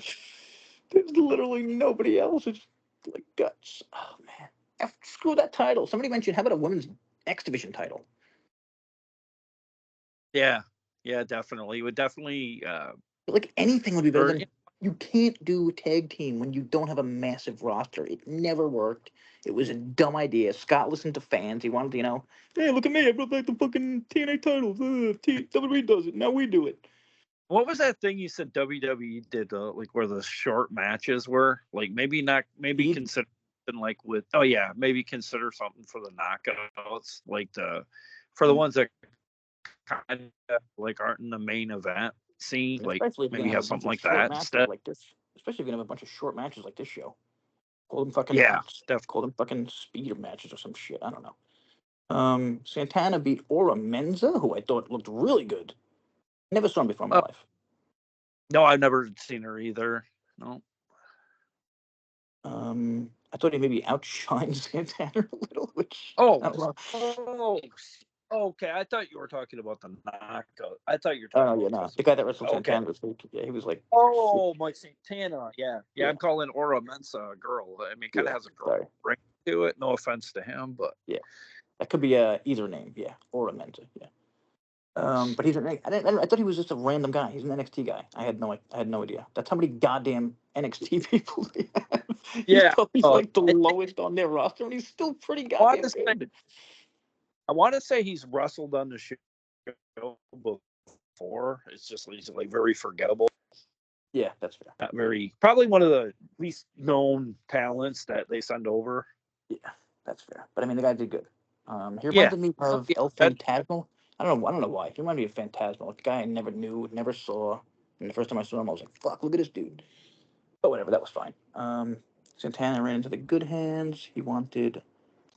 There's literally nobody else. It's like guts. Oh man, screw that title. Somebody mentioned how about a women's X Division title? Yeah, definitely. It would definitely. Like anything would be better Or than. You can't do tag team when you don't have a massive roster. It never worked. It was a dumb idea. Scott listened to fans. He wanted to, hey, look at me. I brought back the fucking TNA titles. WWE does it. Now we do it. what was that thing you said WWE did? Like where the short matches were. Like maybe not. Maybe consider something like with. Oh yeah, maybe consider something for the knockouts, like for the ones that kind of like aren't in the main event scene. Like Especially if you're maybe gonna have have a bunch something of like short that matches instead. like this. Especially if you're gonna have a bunch of short matches like this show. Call them fucking Yeah, definitely. call them fucking speeder matches or some shit. I don't know. Santana beat Aura Menza, who I thought looked really good. Never saw him before in my life. No, I've never seen her either. No. I thought he maybe outshined Santana a little, which Oh, I don't know. okay. I thought you were talking about the knockout. I thought you were Oh talking yeah, about no, Tessa. the guy that wrestled Okay. Santana was yeah, he was like. Oh, Mike Santana. Yeah. Yeah. I'm calling Aura Mensa a girl. I mean, kind of has a girl Sorry. ring to it. No offense to him, but Yeah, that could be either name. Yeah, Aura Menza. Yeah. But he's I thought he was just a random guy. He's an NXT guy. I had no idea. That's how many goddamn NXT people they have. yeah. He's like the lowest on their roster, and he's still pretty goddamn good. I want to say he's wrestled on the show before. It's just he's like very forgettable. Yeah, that's fair. Not very, probably one of the least known talents that they send over. Yeah, that's fair. But I mean, the guy did good. He reminded me of El Phantasmo. I don't know why. He reminded me of Phantasmo, like a guy I never knew, never saw. And the first time I saw him, I was like, "Fuck, look at this dude." But whatever, that was fine. Santana ran into the good hands. He wanted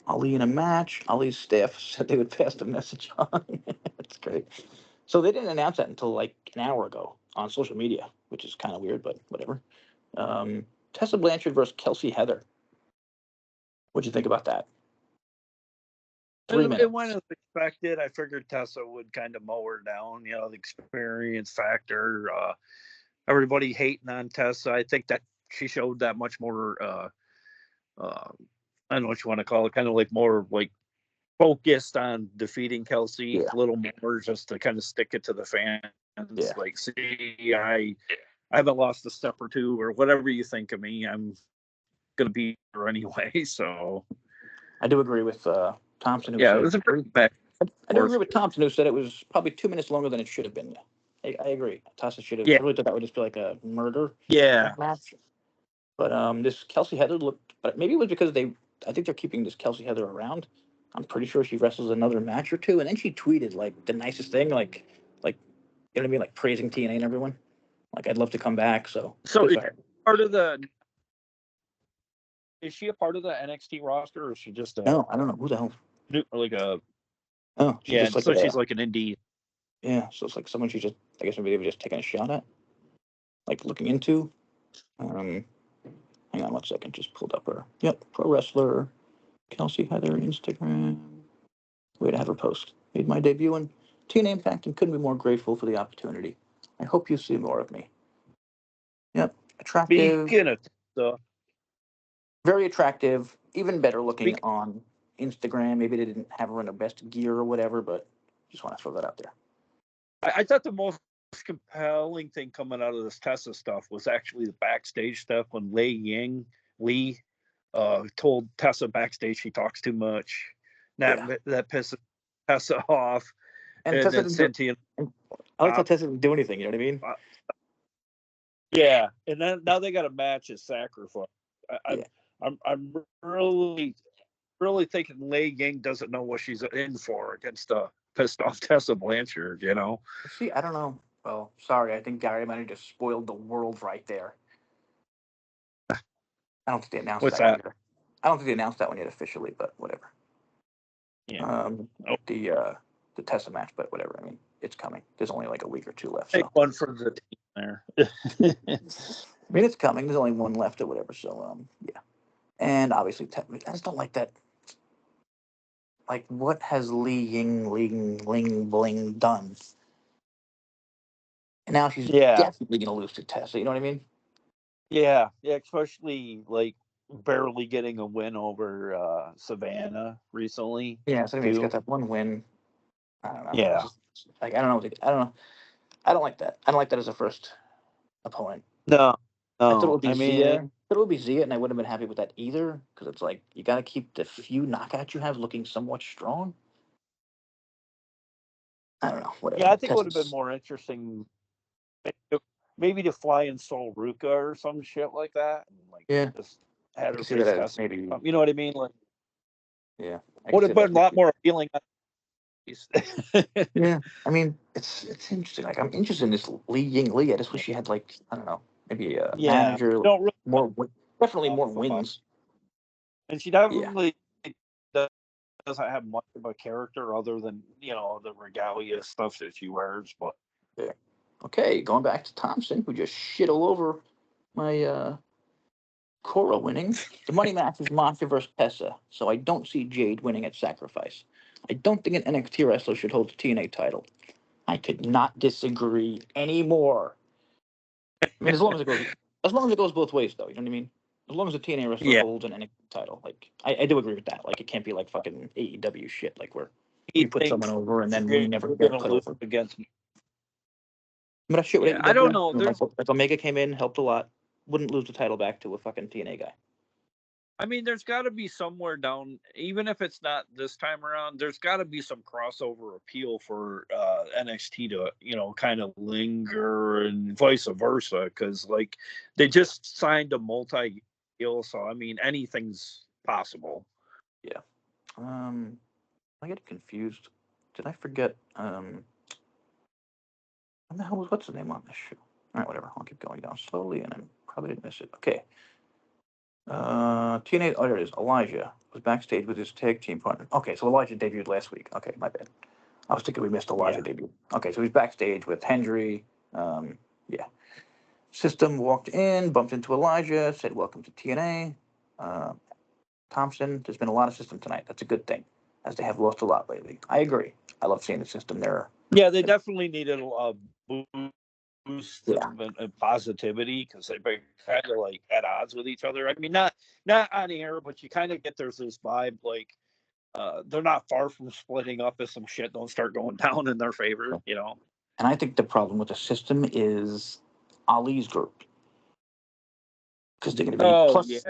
Ali in a match. Ali's staff said they would pass the message on. That's great. So they didn't announce that until like an hour ago on social media, which is kind of weird, but whatever. Tessa Blanchard versus Kelsey Heather. What'd you think about that? 3 minutes. It went as expected. I figured Tessa would kind of mow her down, the experience factor. Everybody hating on Tessa. I think that she showed that much more, I don't know what you want to call it, kind of like more like focused on defeating Kelsey a little more, just to kind of stick it to the fans. Yeah. Like, see, I haven't lost a step or two, or whatever you think of me. I'm going to be here anyway. So I do agree with Thompson, who yeah, said it was a pretty back. I do agree with Thompson, who said it was probably 2 minutes longer than it should have been. I agree. Tessa should have. Yeah. I really thought that would just be like a murder match. But this Kelsey Heather looked. But maybe it was because I think they're keeping this Kelsey Heather around. I'm pretty sure she wrestles another match or two, and then she tweeted like the nicest thing, like you know what I mean, like praising TNA and everyone. Like, I'd love to come back. So is part of the. Is she a part of the NXT roster, or is she just no? I don't know who the hell. Like a. Oh, she's just like so she's like an indie. Yeah, so it's like someone she's just. I guess maybe they were just taking a shot at, like looking into. Hang on 1 second. Just pulled up her. Yep, pro wrestler Kelsey Heather Instagram. Way to have her post. Made my debut in TNA Impact and couldn't be more grateful for the opportunity. I hope you see more of me. Yep, attractive, Speaking of stuff, very attractive, even better looking on Instagram. Maybe they didn't have her in the best gear or whatever, but just want to throw that out there. I thought the most compelling thing coming out of this Tessa stuff was actually the backstage stuff when Lee told Tessa backstage she talks too much. That pisses Tessa off. And then Tessa Cynthia. I like how Tessa didn't do anything. You know what I mean? Yeah, and then now they got a match at Sacrifice. I'm really thinking Lei Ying doesn't know what she's in for against pissed off Tessa Blanchard. You know? See, I don't know. Well, sorry, I think Gary might have just spoiled the world right there. I don't think they announced What's that? that? One yet. I don't think they announced that one yet officially, but whatever. Yeah. The Tessa match, but whatever. I mean, it's coming. There's only like a week or two left. Take one for the team there. I mean, it's coming. There's only one left or whatever. So, yeah. And obviously, I just don't like that. Like, what has Li Ying, Ling, Bling done? And now she's definitely going to lose to Tessa. You know what I mean? Yeah, especially like barely getting a win over Savannah recently. Yeah, so she's got that one win. I don't know. Yeah. Like, I don't know. I don't know. I don't like that. I don't like that as a first opponent. No. I thought it would be Zia. I thought it would be Zia, and I wouldn't have been happy with that either, because it's like you got to keep the few knockouts you have looking somewhat strong. I don't know. Whatever. Yeah, I think it would have been more interesting, maybe to fly in Sol Ruka or some shit like that, and like just had her face test. Maybe you know what I mean? Like, yeah, would have been a lot more appealing. Yeah, I mean, it's interesting. Like, I'm interested in this Li Ying Lee. I just wish she had, like, I don't know, maybe a manager, really definitely more wins. And she definitely doesn't have much of a character other than, you know, the regalia stuff that she wears. But yeah. Okay, going back to Thompson, who just shit all over my Cora winning. The money match is Mafia versus Tessa, so I don't see Jade winning at Sacrifice. I don't think an NXT wrestler should hold the TNA title. I could not disagree anymore. I mean, as long as it goes both ways, though. You know what I mean? As long as a TNA wrestler holds an NXT title, like I do agree with that. Like, it can't be like fucking AEW shit, like where we put someone over and then we never get put over against me. But that shit with AEW, I don't know. Like Omega came in, helped a lot, wouldn't lose the title back to a fucking TNA guy. I mean, there's got to be somewhere down, even if it's not this time around, there's got to be some crossover appeal for NXT to, you know, kind of linger and vice versa. Because, like, they just signed a multi-deal. So, I mean, anything's possible. Yeah. I get confused. Did I forget? What's the name on this show? All right, whatever. I'll keep going down slowly, and I probably didn't miss it. Okay. TNA. Oh, there it is. Elijah was backstage with his tag team partner. Okay, so Elijah debuted last week. Okay, my bad. I was thinking we missed Elijah debut. Okay, so he's backstage with Hendry. Yeah. System walked in, bumped into Elijah, said, "Welcome to TNA." Thompson. There's been a lot of System tonight. That's a good thing, as they have lost a lot lately. I agree. I love seeing the System there. Yeah, they definitely needed a boost of positivity because they've been kind of like at odds with each other. I mean, not on air, but you kind of get there's this vibe like they're not far from splitting up if some shit don't start going down in their favor, you know. And I think the problem with the System is Ali's group, because they're going to be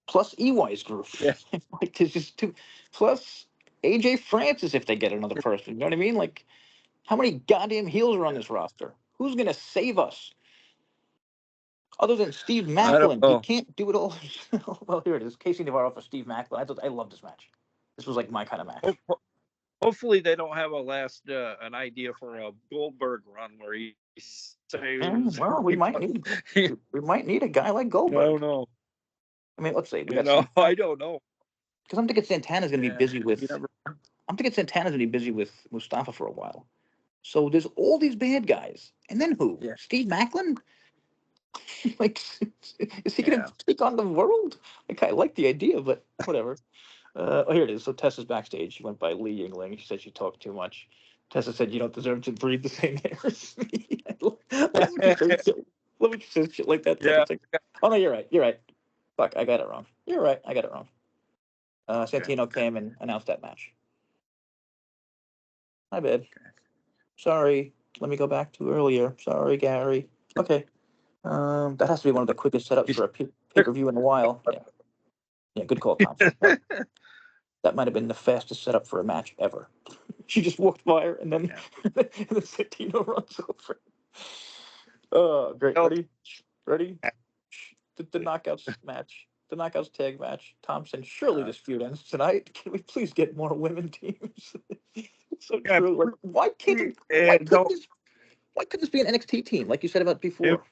plus EY's group. Yeah. Like, there's just two plus AJ Francis if they get another person. You know what I mean? Like, how many goddamn heels are on this roster? Who's going to save us? Other than Steve Macklin, he can't do it all. Well, here it is. Casey Navarro for Steve Macklin. I love this match. This was like my kind of match. Hopefully, they don't have an idea for a Goldberg run where he saves. Well, we might need a guy like Goldberg. I don't know. I mean, let's see. I don't know. Because I'm thinking Santana's going to be busy with. I'm thinking Santana's going to be busy with Mustafa for a while. So there's all these bad guys, and then who? Yeah. Steve Macklin. Like, is he going Yeah. to take on the world? Like, I like the idea, but whatever. Oh, here it is. So Tessa's backstage. She went by Lee Yingling. She said she talked too much. Tessa said, "You don't deserve to breathe the same air as me." I love when she says shit. Love when she says shit like that. Yeah. It's like, oh no, you're right. You're right. Fuck, I got it wrong. You're right. I got it wrong. Santino came and announced that match. My bad. Sorry. Let me go back to earlier. Sorry, Gary. Okay. That has to be one of the quickest setups for a pay-per-view in a while. Yeah. Yeah, good call, Thompson. That might have been the fastest setup for a match ever. She just walked by her, and then and then Santino runs over. Oh, great. Ready? Ready? The knockouts match. The knockouts tag match. Thompson, surely this feud ends tonight. Can we please get more women teams? It's so Yeah, true. Like, why couldn't this be an NXT team, like you said about before?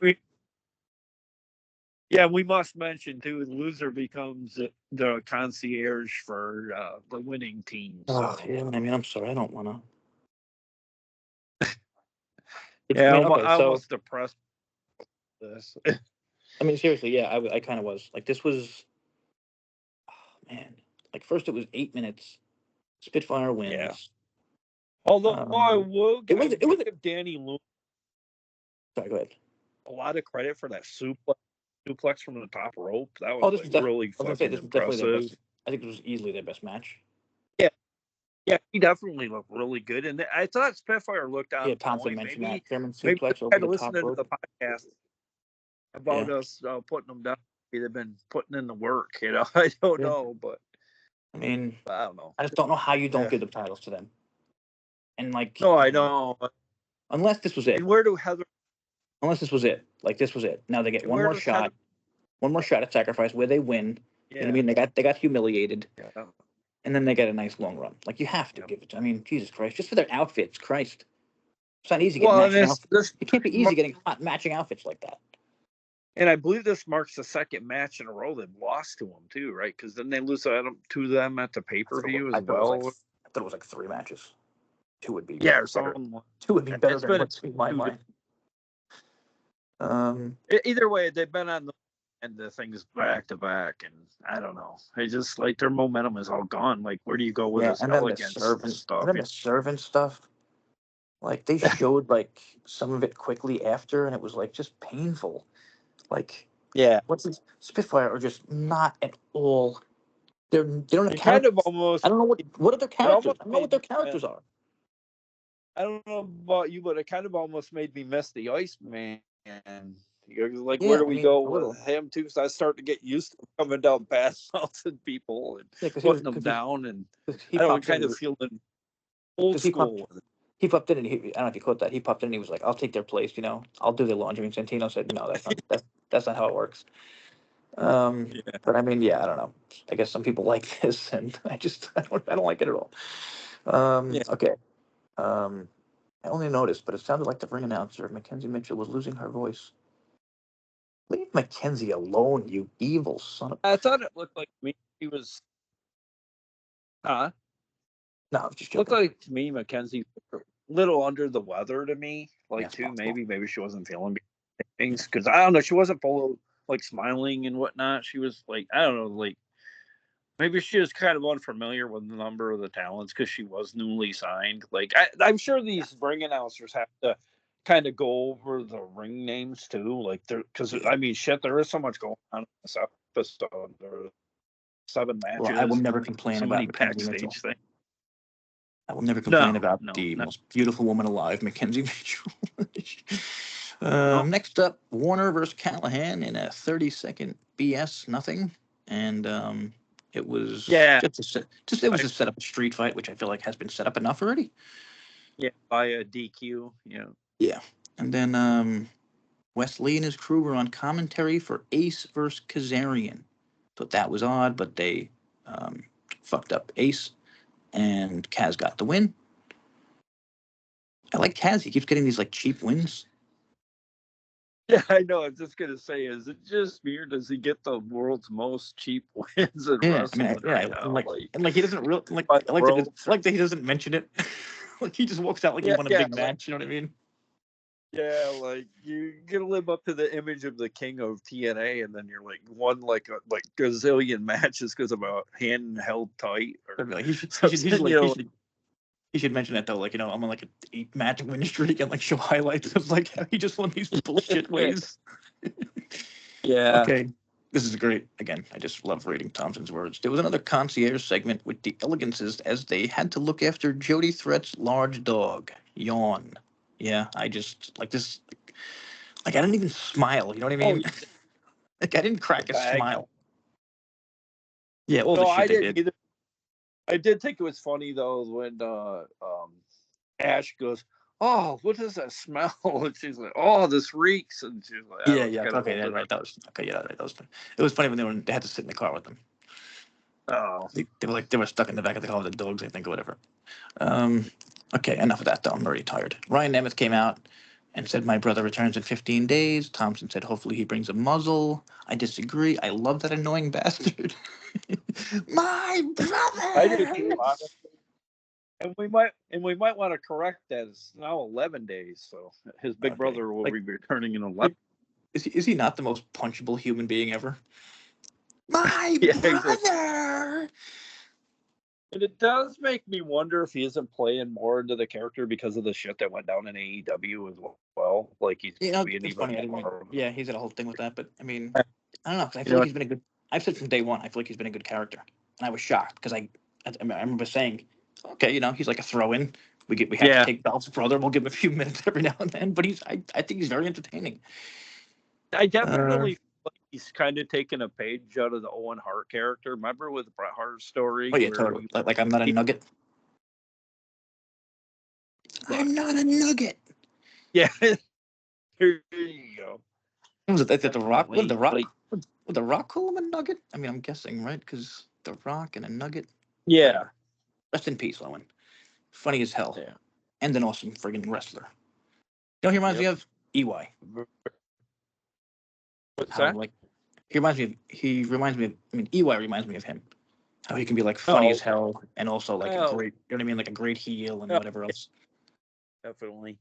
We must mention too. The loser becomes the concierge for the winning team. So. Oh, yeah. I mean, I'm sorry. I don't want to. Yeah, I mean, okay, I'm so almost depressed with this. I mean, seriously, yeah, I kind of was like, this was, oh, man. Like, first it was 8 minutes. Spitfire wins. Yeah. Although I Um, will it was give Danny Lewis sorry, go ahead. a lot of credit for that suplex from the top rope. That was Oh, this like was really I was gonna say fucking this was definitely their impressive. best. I think this was easily their best match. Yeah, he definitely looked really good, and I thought Spitfire looked on Yeah, Thompson point. mentioned Maybe that German maybe suplex they over had the to top listen to the rope. podcast Yeah, about us putting them down. They've been putting in the work, I don't yeah. know, but I mean, I don't know. I just don't know how you don't Yeah. give the titles to them. And like, No, I know. unless this was it. And where do Heather? Unless this was it. Like this was it. Now they get one Where more does Heather? shot. One more shot at Sacrifice where they win. You know what I Yeah. mean? They got humiliated. Yeah. And then they get a nice long run. Like you have to give it. I mean, Jesus Christ, just for their outfits, Christ. It's not easy getting Well, matching outfits. It can't be easy mar- getting hot matching outfits like that. and I believe this marks the second match in a row they've lost to them too, right? Because then they lose to them at the pay-per-view as well. I thought it was like 3 matches. 2 would be Yeah, or better. something. 2 would be better It's than been what's in my mind. Either way, they've been on the things back to back, and I don't know. It's just like their momentum is all gone. Like, where do you go with this and then elegance stuff? and then the servant stuff. Like they showed like some of it quickly after, and it was like just painful. Like Yeah, what's this? Spitfire are just not at all. They don't have it kind of characters. almost. I don't know what are their It characters. almost I don't know what made their me. characters are. I don't know about you, but it kind of almost made me miss the Iceman. And like, where Yeah, do I we mean go a with little. him too? So I start to get used to coming down past mountain people and Yeah, putting them down, and he I don't pops kind in of feeling old because he school popped with it. he popped in and I don't know if you caught that. He popped in and he was like, "I'll take their place. You know, I'll do their laundry." And Santino said, "No, that's not how it works." Yeah. But I mean, yeah, I don't know. I guess some people like this, and I don't like it at all. Yeah. Okay. I only noticed, but it sounded like the ring announcer, Mackenzie Mitchell, was losing her voice. Leave Mackenzie alone, you evil son of. I thought it looked like me. He was. No, I was just Looked joking. like to me Mackenzie a little under the weather to me. Yeah, Like it's too, possible. maybe she wasn't feeling things because I don't know. She wasn't full of like smiling and whatnot. She was like I don't know, like maybe she was kind of unfamiliar with the number of the talents because she was newly signed. Like I'm sure these ring announcers have to kind of go over the ring names too. Like there, because Yeah. I mean, shit, there is so much going on in this episode. There are 7 Well, I will matches, never complain so about many Mackenzie Mitchell. backstage things. I will never complain about No, the no. most beautiful woman alive, Mackenzie Mitchell. No. Next up, Warner versus Callahan in a 30-second BS nothing, and it was Yeah, it was a set up a street fight, which I feel like has been set up enough already. yeah, by a DQ. Yeah. Yeah, and then Wes Lee and his crew were on commentary for Ace versus Kazarian. Thought that was odd, but they fucked up Ace, and Kaz got the win. I like Kaz. He keeps getting these like cheap wins. Yeah, I know. I'm just gonna say, is it just me or does he get the world's most cheap wins in Yeah, I mean, wrestling right now? and he doesn't real like By I the ropes. like that he doesn't mention it. Like he just walks out like he Yeah, won a yeah. big match. You know what I mean? Yeah, like you gotta live up to the image of the king of TNA, and then you're like won like gazillion matches because of a hand held tight or Like, he should, something. You know, he should mention that though. Like, I'm on like an 8-match win streak and like show highlights of like how he just won these bullshit ways. yeah. Okay. This is great. Again, I just love reading Thompson's words. There was another concierge segment with the Elegances as they had to look after Jody Threat's large dog. Yawn. Yeah, I just like this. Like, I didn't even smile. You know what I Oh, mean? Like, I didn't the crack a bag. smile. Yeah, all the No, shit I they didn't did. either. I did think it was funny though when Ash goes, "Oh, what does that smell?" And she's like, "Oh, this reeks," and she's like, "That Yeah, was yeah. kind of Okay, yeah, over." right. That was okay. Yeah, right. That was. It was funny when they had to sit in the car with them. Oh, They were stuck in the back of the car with the dogs, I think, or whatever. Um, okay, enough of that, though. I'm already tired. Ryan Nemeth came out and said, "My brother returns in 15 days." Thompson said, "Hopefully he brings a muzzle." I disagree. I love that annoying bastard. My I did brother! too, honestly. And we might want to correct that. It's now 11 days, so his big Okay. brother will Like, be returning in 11. is he not the most punchable human being ever? My Yeah, exactly. brother! And it does make me wonder if he isn't playing more into the character because of the shit that went down in AEW as well. Like he's being It's even funny. I didn't. more. Yeah, he's got a whole thing with that, but I mean, I don't know. 'Cause I You feel like know, he's been a good. I've said from day one. I feel like he's been a good character, and I was shocked because I remember saying, okay, he's like a throw-in. We have to yeah, take Dolph's brother. We'll give him a few minutes every now and then, but I think he's very entertaining. I Uh, definitely feel like he's kind of taken a page out of the Owen Hart character. Remember with Bret Hart's story oh yeah, where totally. Like I'm not a he nugget. look, I'm not a nugget. yeah, here you go. What was it? That's the Rock. What did Definitely, the Rock? like, Would the Rock call him a nugget? I mean, I'm guessing, right? Because the Rock and a nugget. yeah, Whatever. Rest in peace, Owen. Funny as hell, yeah. and an awesome friggin' wrestler. He reminds me Yep. of EY. What's How that? like he reminds me of I mean EY reminds me of him. How he can be like funny as Oh, hell and also like a oh, great like a great heel and oh, whatever yeah, else. definitely.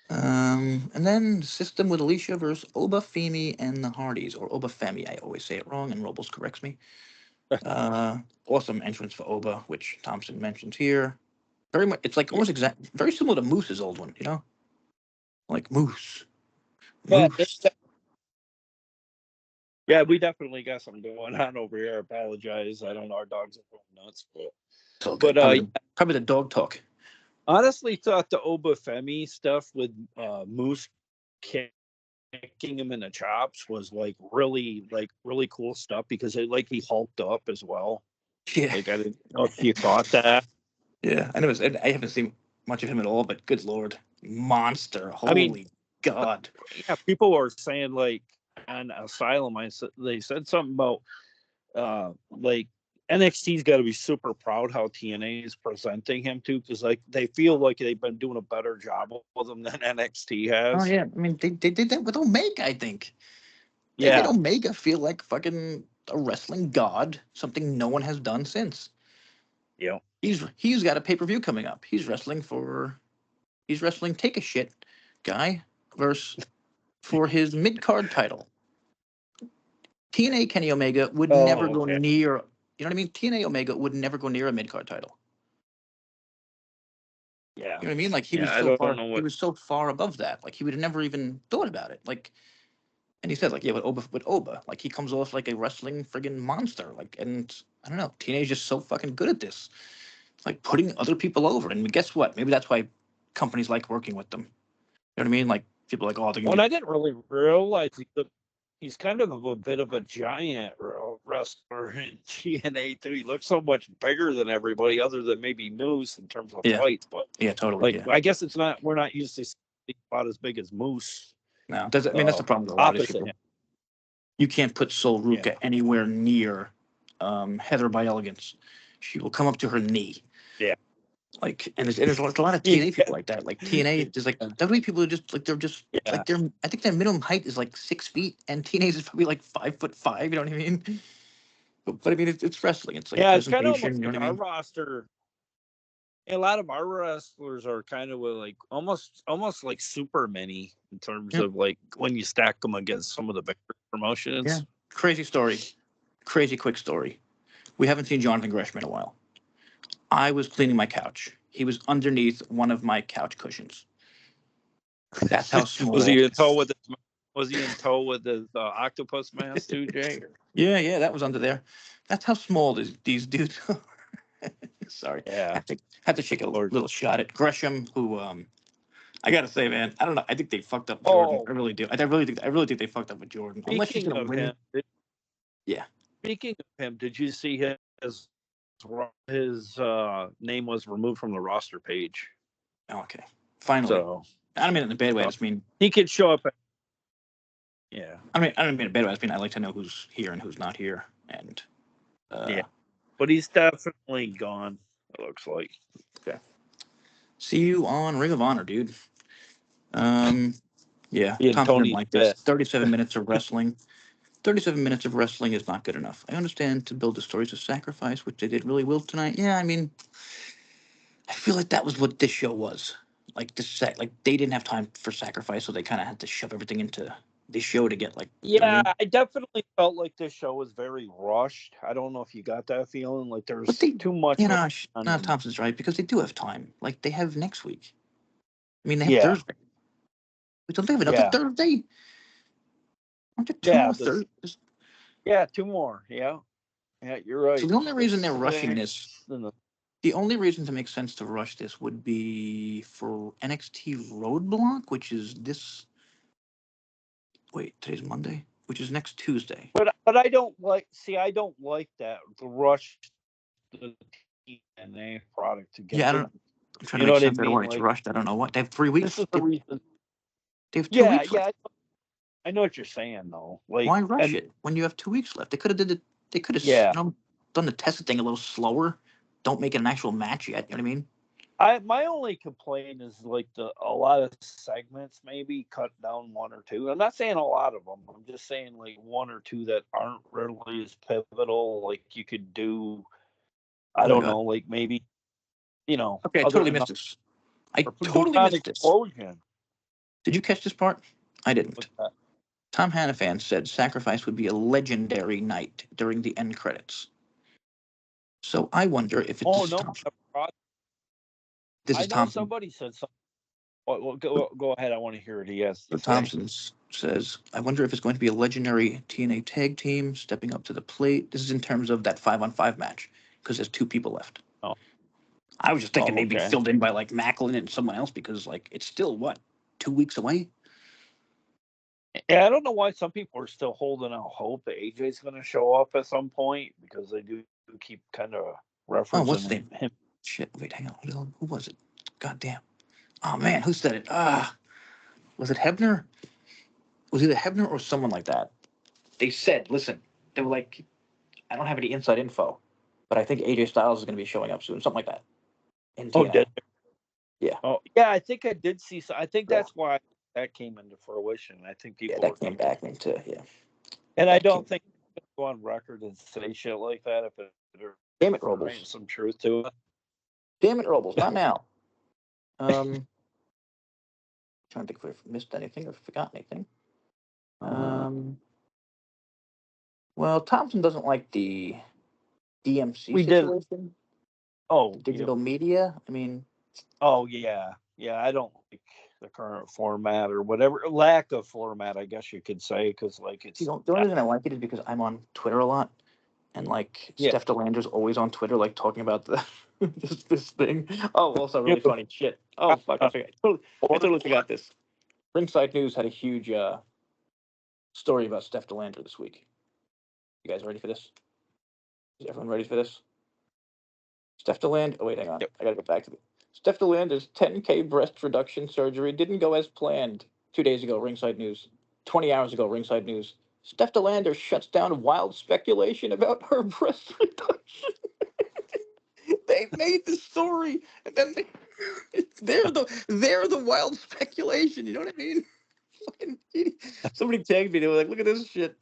And then System with Alicia versus Oba Femi and the Hardys, or Oba Femi. I always say it wrong, and Robles corrects me. Awesome entrance for Oba, which Thompson mentions here. Very much, it's like Yeah, almost exact, very similar to Moose's old one, like Moose, yeah, Moose. yeah. We definitely got something going on over here. I apologize. I don't know. Our dogs are going nuts, So but good. Probably the dog talk. honestly, thought the Obafemi stuff with Moose kicking him in the chops was like really cool stuff because it like he hulked up as well. Yeah, Like I didn't know if you caught that. yeah. I haven't seen much of him at all, but good lord, monster! I mean, Holy God! yeah, people were saying like on Asylum, they said something about like NXT's got to be super proud how TNA is presenting him too, because like they feel like they've been doing a better job with him than NXT Oh has. yeah, I mean they did that with Omega. I think they made Yeah, Omega feel like fucking a wrestling god, something no one has done since. yeah. He's got a pay-per-view coming up. He's wrestling Take a Shit guy versus for his mid-card title. TNA Kenny Omega would never Oh, go okay. near. You know what I mean? TNA Omega would never go near a mid-card title. Yeah, You know what I mean? Like yeah. I don't know he what. was so far above that. Like he would have never even thought about it. Like, and he said like, yeah, with Oba, like he comes off like a wrestling friggin' monster. Like, and I don't know, TNA's just so fucking good at this. It's like putting other people over. And guess what? Maybe that's why companies like working with them. You know what I mean? Like people are like, oh, they're Well, gonna and get I didn't really realize he's kind of a bit of a giant wrestler in TNA too. He looks so much bigger than everybody, other than maybe Moose in terms of yeah, fights. But yeah, totally, like, yeah. I guess it's not. We're not used to seeing about as big as Moose. No, I mean that's the problem with a lot of these Opposite people. him. You can't put Sol Yeah. Ruka anywhere near Heather by Elegance. She will come up to her knee. Yeah. Like, and there's a lot of Yeah. TNA people like that. Like TNA, there's like WWE people are just like they're just Yeah. like they're. I think their minimum height is like 6 feet, and TNA's is probably like 5'5". You know what I mean? But I mean, it's wrestling. It's like Yeah. It's kind of presentation. almost You know like what I our mean? roster. A lot of our wrestlers are kind of like almost like super mini in terms Yep. of like when you stack them against some of the bigger Yeah. promotions. Crazy story. Crazy quick story. We haven't seen Jonathan Gresham in a while. I was cleaning my couch. He was underneath one of my couch cushions. That's how Was small. he in tow with his? Was he in tow with his octopus mask too, Jay? Yeah, that was under there. That's how small these dudes are. Sorry, Yeah. had to take a Lord. little shot at Gresham, who I gotta say, man, I don't know. I think they fucked up Jordan. Oh, I really do. I really think they fucked up with Jordan. Unless he's speaking gonna of win. him, Yeah. speaking of him, did you see his name was removed from the roster page? Okay. Finally. So I don't mean it in a bad way. I just mean. he could show up. Yeah. I don't mean it in a bad way. I just mean I like to know who's here and who's not here. And Yeah. But he's definitely gone. It looks like. okay. See you on Ring of Honor, dude. Yeah. He and Thompson didn't Tony like this. Death. 37 minutes of wrestling. 37 minutes of wrestling is not good enough. I understand to build the stories of sacrifice, which they did really well tonight. Yeah, I mean, I feel like that was what this show was. Like like they didn't have time for sacrifice, so they kind of had to shove everything into this show to get like. You know what I Yeah, mean? I definitely felt like this show was very rushed. I don't know if you got that feeling. Like But there's they, too much going on. no, Thompson's right because they do have time. Like they have next week. I mean, they have Yeah, Thursday. We don't they have another yeah, Thursday. Aren't there two yeah. more Thursdays? Yeah, two more. Yeah, yeah. You're So right. the only The reason they're rushing this, sixth and the the only reason to make sense to rush this would be for NXT Roadblock, which is this. Wait, today's Monday, which is next Tuesday. but I don't like. See, I don't like that the rush the TNA product to get Yeah, I this. don't. I'm trying to You know make what I sense out of mean? why it's Like rushed. I don't know what they have 3 this weeks. is the reason. They have two Yeah, weeks yeah. left. I know what you're saying though. Like Why rush and it when you have 2 weeks left? They could have did it. They could have yeah. done the testing thing a little slower. Don't make it an actual match yet. You know what I mean? My only complaint is like a lot of segments maybe cut down one or two. I'm not saying a lot of them. I'm just saying like one or two that aren't really as pivotal. Like you could do, I Oh my don't god. know, like maybe Okay, I other totally than missed this. I do totally not missed this. explosion. Did you catch this part? I didn't. With that. Tom Hannafan said Sacrifice would be a legendary night during the end credits. So I wonder if it's Oh this is no, Thompson. This I is know Thompson. somebody said something. Well, go ahead. I want to hear what he has So to say. Thompson says, I wonder if it's going to be a legendary TNA tag team stepping up to the plate. This is in terms of that 5-on-5 match because there's 2 people left. Oh, I was just thinking they'd be okay. filled in by like Macklin and someone else because like it's still what 2 weeks away. Yeah, I don't know why some people are still holding out hope that AJ's going to show up at some point because they do keep kind of Oh, what's the referencing name? him. Shit, wait, hang on. Who was it? God damn. Oh man, who said it? Was it Hebner? Was either Hebner or someone like that? They said, listen, they were like, I don't have any inside info, but I think AJ Styles is going to be showing up soon, something like that in Oh, TNA. did Yeah, oh yeah, I think I did see. So I think yeah, that's why that came into fruition. I think yeah. people That were came thinking, back into and I that don't came. think go on record and say shit like that if Damn it, there ain't Robles. some truth to it. Damn it, Robles. Not now. Trying to think if I missed anything or forgot anything. Well, Thompson doesn't like the DMC We did. situation, Oh, digital media. I mean, oh yeah, yeah. I don't like the current format or whatever lack of format. I guess you could say because like it's the only reason I like it is because I'm on Twitter a lot, and like yeah. Steph DeLander's always on Twitter, like talking about the this thing. Oh, also really funny shit. Oh fuck, I forgot. I totally forgot this. Ringside News had a huge story about Steph DeLander this week. You guys ready for this? Is everyone ready for this? Steph DeLander. Oh wait, hang on. Yep. I gotta go back to the Steph DeLander's 10K breast reduction surgery didn't go as planned. 2 days ago, Ringside News. 20 hours ago, Ringside News. Steph DeLander shuts down wild speculation about her breast reduction. They made the story, and then they're the wild speculation. You know what I mean? Fucking idiot. Somebody tagged me. They were like, "Look at this shit."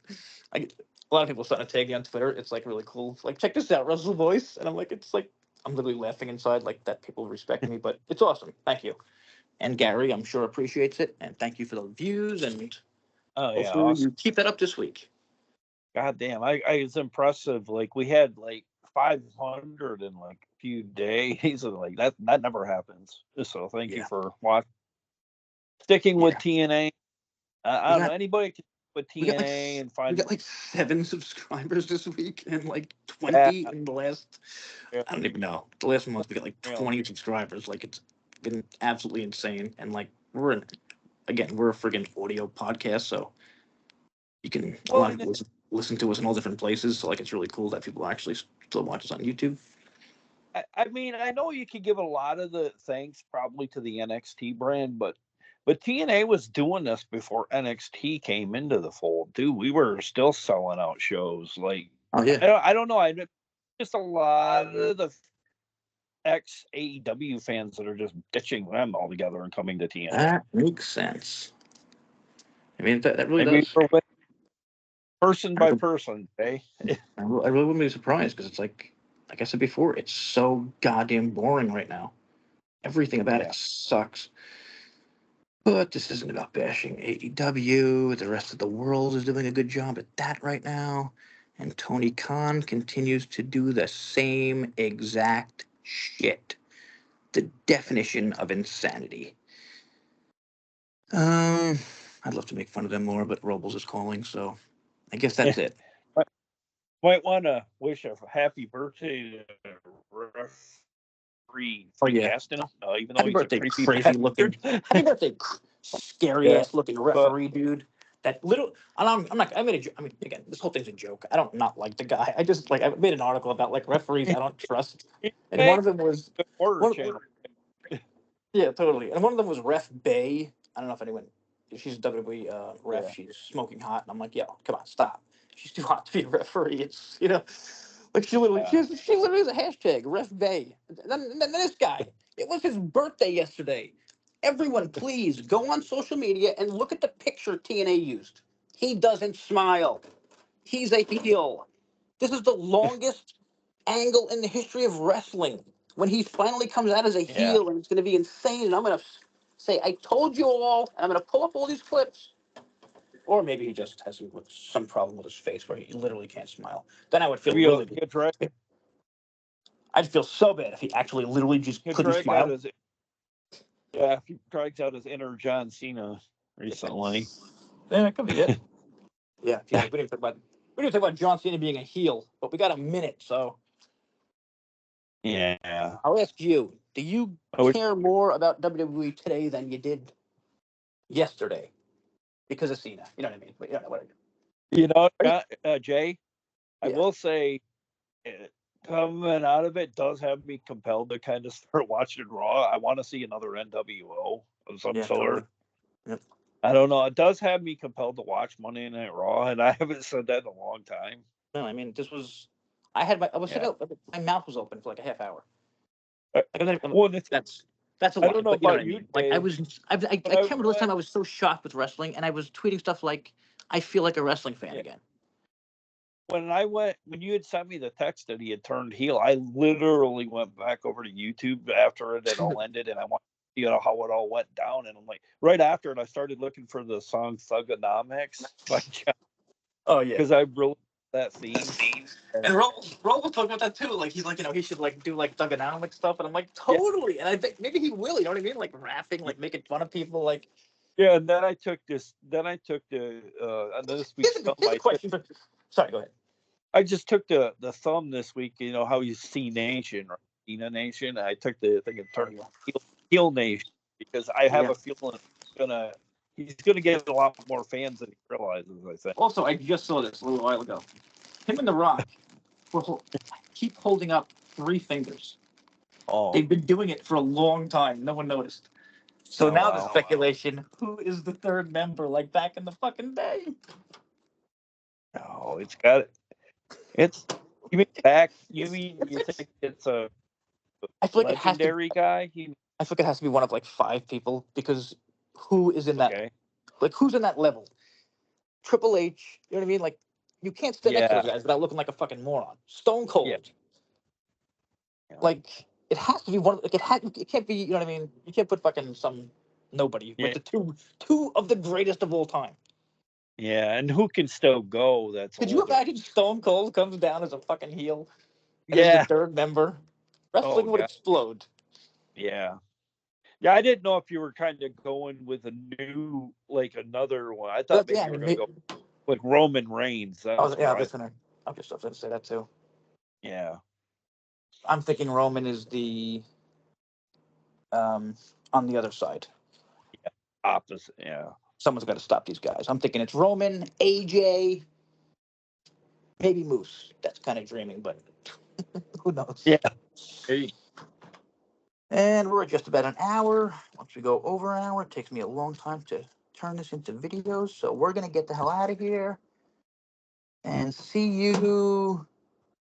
A lot of people starting to tag me on Twitter. It's like really cool. Like, check this out, Russell Voice, and I'm like, it's like I'm literally laughing inside like that people respect me, but it's awesome. Thank you. And Gary, I'm sure appreciates it. And thank you for the views. And Oh yeah, hopefully awesome. you keep that up this week. God damn, I it's impressive. Like we had like 500 in like a few days, and like that never happens. So thank you Yeah. for sticking with Yeah. TNA. I We don't know got anybody can with we got like TNA and we find got like 7 subscribers this week and like yeah, 20 in the last, yeah, I don't even know. The last month we got like you know, 20 subscribers. Like it's been absolutely insane. And like we're a friggin' audio podcast, so you can a well, lot of people listen to us in all different places. So like it's really cool that people actually still watch us on YouTube. I mean, I know you could give a lot of the thanks probably to the NXT brand, but TNA was doing this before NXT came into the fold too. We were still selling out shows. Like Oh yeah. I don't know. I just a lot of the ex AEW fans that are just ditching them altogether and coming to TNA. That makes sense. I mean that really Maybe does. person by person, eh? I really wouldn't be surprised because it's like I said before, it's so goddamn boring right now. Everything about Yeah. it sucks. But this isn't about bashing AEW. The rest of the world is doing a good job at that right now. And Tony Khan continues to do the same exact shit. The definition of insanity. Um, I'd love to make fun of them more, but Robles is calling, so I guess that's it. Might want to wish a happy birthday to referee Oh Frank yeah. Castino, even though Happy he's a birthday, crazy crazy looking. bastard. Happy birthday, scary Yeah, ass looking but referee dude. That little. And I'm not. I made a. I mean, again, this whole thing's a joke. I don't not like the guy. I just like. I made an article about like referees I don't trust, he and one made of them was the horror one. channel. Yeah, totally. And one of them was Ref Bay. I don't know if anyone. She's a WWE ref. Yeah, She's smoking hot, and I'm like, yo, come on, stop. She's too hot to be a referee. It's like she literally yeah, she literally has a hashtag Ref Bay. Then this guy. It was his birthday yesterday. Everyone, please go on social media and look at the picture TNA used. He doesn't smile. He's a heel. This is the longest angle in the history of wrestling. When he finally comes out as a yeah. heel, and it's going to be insane, and I'm going to say, I told you all, and I'm going to pull up all these clips. Or maybe he just has some problem with his face where he literally can't smile. Then I would feel Maybe really he'll drag, good. I'd feel so bad if he actually literally just he'll couldn't drag out smile. his yeah. If he drags out his inner John Cena recently. Yeah, that could be it. Yeah, Jesus, we didn't talk about John Cena being a heel, but we got a minute, so Yeah. I'll ask you: do you I wish, care more about WWE today than you did yesterday because of Cena? You know what I mean? But you don't know what I mean. Are you, Jay. I yeah, will say, coming out of it does have me compelled to kind of start watching Raw. I want to see another NWO of some yeah, totally. sort. Yep. I don't know. It does have me compelled to watch Monday Night Raw, and I haven't said that in a long time. No, I mean this was. I was sitting Yeah. up. My mouth was open for like a half hour. Uh, Like, Well, that's a I don't lie, know but you know what about I you, mean. Like Dave, I but I can't remember the went. time I was so shocked with wrestling, and I was tweeting stuff like, "I feel like a wrestling fan Yeah. again." When you had sent me the text that he had turned heel, I literally went back over to YouTube after it had all ended, and I wanted to see how it all went down. And I'm like, right after it, I started looking for the song "Thugonomics" by John Oh yeah. because I really that theme. And Roll will talk about that too. Like he's like, he should like do like thugonomic stuff, and I'm like, Yeah, totally. And I think maybe he will. You know what I mean? Like rapping, like making fun of people. Like yeah. And then I took this. Then I took the this week's thumb. here's a question for. Sorry, go ahead. I just took the thumb this week. You know how you see Nation, right? Cena Nation. I took the thing and Oh turned yeah. heel Nation because I have Yeah. a feeling he's gonna get a lot more fans than he realizes. I think. Also, I just saw this a little while ago. Him and The Rock keep holding up 3 fingers. Oh, They've been doing it for a long time. No one noticed. So oh now the wow. speculation: who is the third member? Like back in the fucking day. Oh, it's got it. It's you mean back? You mean you think it's a I feel like it has to. legendary guy? I feel like it has to be one of like 5 people because who is in that? Okay. Like who's in that level? Triple H. You know what I mean? Like you can't stand next to Yeah, those guys without looking like a fucking moron. Stone yeah. Cold. Like, it has to be one. Like, it can't be. You know what I mean? You can't put fucking some nobody with Yeah. the two of the greatest of all time. Yeah, and who can still go that's Could you older? imagine Stone Cold comes down as a fucking heel and is the Yeah. third member? Oh, Wrestling would God. explode. Yeah. Yeah, I didn't know if you were kind of going with a new, like another one. I thought But maybe yeah, I you were mean, going to go like Roman Reigns. That's yeah, where I, listen, I'm just going to say that too. yeah, I'm thinking Roman is the on the other side. opposite. Yeah. Someone's got to stop these guys. I'm thinking it's Roman, AJ, maybe Moose. That's kind of dreaming, but who knows? Yeah. Hey. And we're at just about an hour. Once we go over an hour, it takes me a long time to turn this into videos. So we're going to get the hell out of here and see you.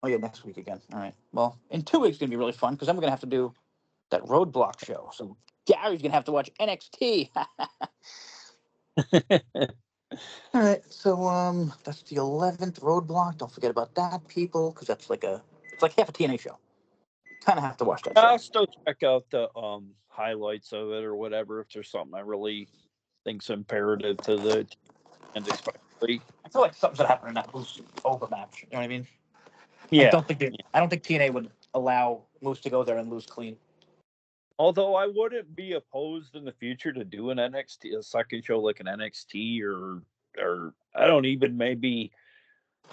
Oh, yeah, next week again. All right. Well, in 2 weeks, it's going to be really fun because then we're going to have to do that Roadblock show. So Gary's going to have to watch NXT. All right. So that's the 11th Roadblock. Don't forget about that, people, because that's it's like half a TNA show. Kind of have to watch that show. I'll still check out the highlights of it or whatever if there's something I really think's imperative to the and especially. I feel like something's gonna happen in that Moose overmatch. You know what I mean? Yeah. I don't think TNA would allow Moose to go there and lose clean. Although I wouldn't be opposed in the future to do an NXT, a second show like an NXT or I don't even maybe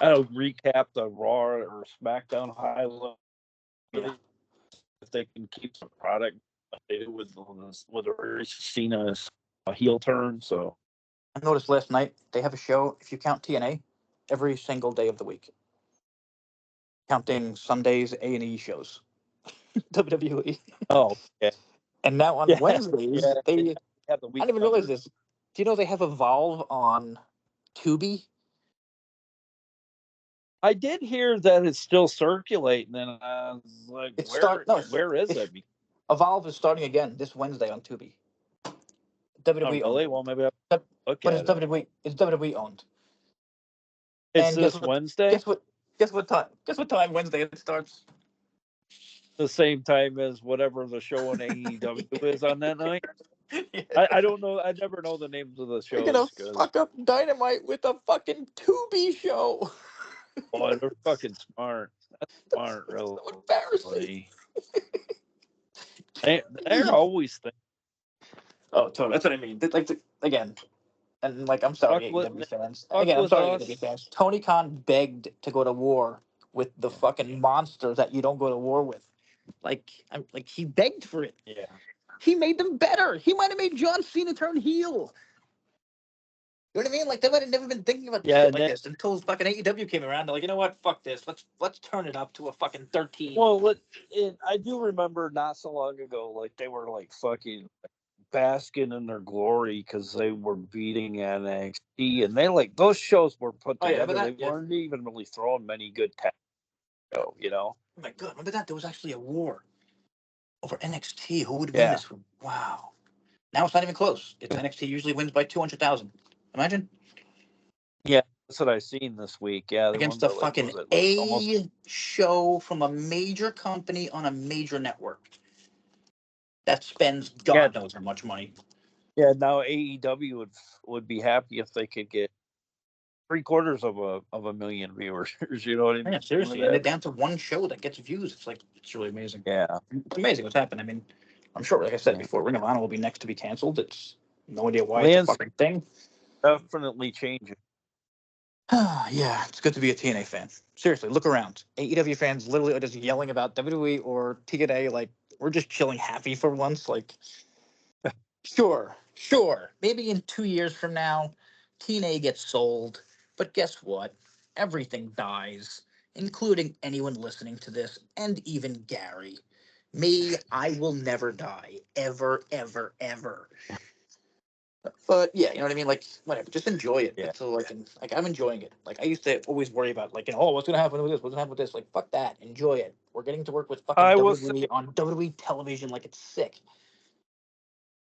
I don't recap the Raw or SmackDown highlight Yeah. if they can keep the product they do with Cena's heel turn. So I noticed last night they have a show. If you count TNA, every single day of the week, counting Sundays A&E shows, WWE. oh yeah And now on yeah Wednesdays, yeah they they have the I didn't even realize weekenders. this. Do you know they have Evolve on Tubi? I did hear that it's still circulating, and I was like, where is It's it? Evolve is starting again this Wednesday on Tubi. Oh WWE owns really? it. Well, maybe I'll But look but it's at it. WWE. It's WWE owned. It's And this Wednesday. Guess what? Guess what time? Guess what time Wednesday it starts? The same time as whatever the show on AEW is on that night. I don't know. I never know the names of the They're gonna shows because fuck up Dynamite with a fucking Tubi show. boy, they're fucking smart. That's smart, So embarrassing. really. They're always thinking. Oh, totally. That's what I mean. Again, and like, I'm sorry, Fuck with AEW fans. fuck Again, I'm with sorry, AEW us. fans. Tony Khan begged to go to war with the Yeah, fucking monster that you don't go to war with. Like he begged for it. yeah, He made them better. He might have made John Cena turn heel. You know what I mean? Like, they might have never been thinking about yeah. shit And like then, this until fucking AEW came around. They're like, you know what? Fuck this. Let's turn it up to a fucking 13. well, I do remember not so long ago, like they were like fucking basking in their glory because they were beating NXT, and they like those shows were put Oh yeah, remember together. They that? Yeah. weren't even really throwing many good tag show, you know. Oh my god, remember that? There was actually a war over NXT. Who would win Yeah, this one? Wow. Now it's not even close. It's NXT usually wins by 200,000. Imagine yeah, that's what I seen this week. Yeah, they won against by a like fucking was it like almost. A show from a major company on a major network that spends Yeah, God knows how much money. yeah. Now AEW would be happy if they could get three-quarters of a million viewers. You know what I mean? Yeah, seriously, and they're down to one show that gets views. It's really amazing. Yeah, It's amazing what's happened. I mean, I'm sure, like I said yeah. before, Ring of Honor will be next to be canceled. It's no idea why it's a Lands fucking thing. definitely changing. Yeah, it's good to be a TNA fan. Seriously, look around. AEW fans literally are just yelling about WWE or TNA. Like, we're just chilling happy for once. Like, sure. Maybe in 2 years from now, TNA gets sold. But guess what? Everything dies, including anyone listening to this, and even Gary. Me, I will never die. Ever, ever, ever. But yeah, you know what I mean. Like, whatever, just enjoy it. Yeah, That's all I can. Like, I'm enjoying it. Like, I used to always worry about, like, oh, what's gonna happen with this? What's gonna happen with this? Like, fuck that. Enjoy it. We're getting to work with fucking I will say. WWE on WWE television. Like, it's sick.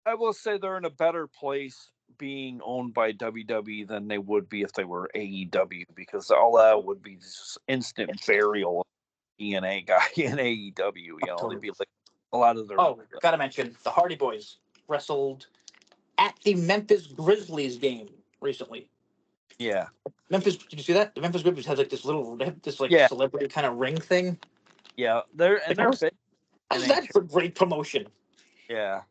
I will say they're in a better place being owned by WWE than they would be if they were AEW because all that would be just instant burial. TNA guy in AEW. You know, Totally. they'd be like a lot of their. Oh, gotta mention the Hardy Boys wrestled at the Memphis Grizzlies game recently. Yeah. Memphis, did you see that? The Memphis Grizzlies has like they have this like Yeah. celebrity kind of ring thing. Yeah. They're big. That's a great promotion. Yeah.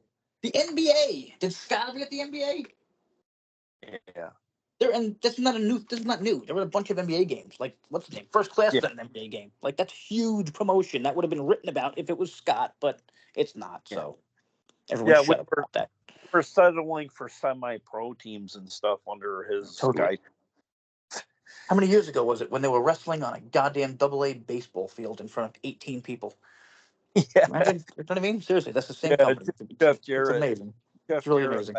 The NBA. Did Scott be at the NBA? Yeah. This is not new. There were a bunch of NBA games. Like, what's the name? First Class Yeah. is an NBA game. Like, that's huge promotion. That would have been written about if it was Scott, but it's not. Yeah. So everyone shut up about that. We're settling for semi-pro teams and stuff under his Totally. How many years ago was it when they were wrestling on a goddamn AA baseball field in front of 18 people? Yeah. Imagine, you know what I mean? Seriously, that's the same company. Jeff It's Jarrett. amazing. Jeff It's really Jarrett amazing.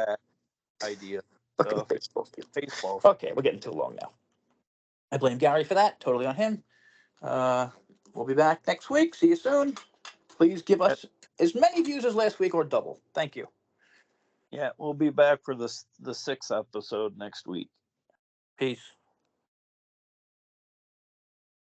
idea. Look at the baseball field. Baseball. Okay, we're getting too long now. I blame Gary for that. Totally on him. We'll be back next week. See you soon. Please give us as many views as last week or double. Thank you. Yeah, we'll be back for the 6th episode next week. Peace.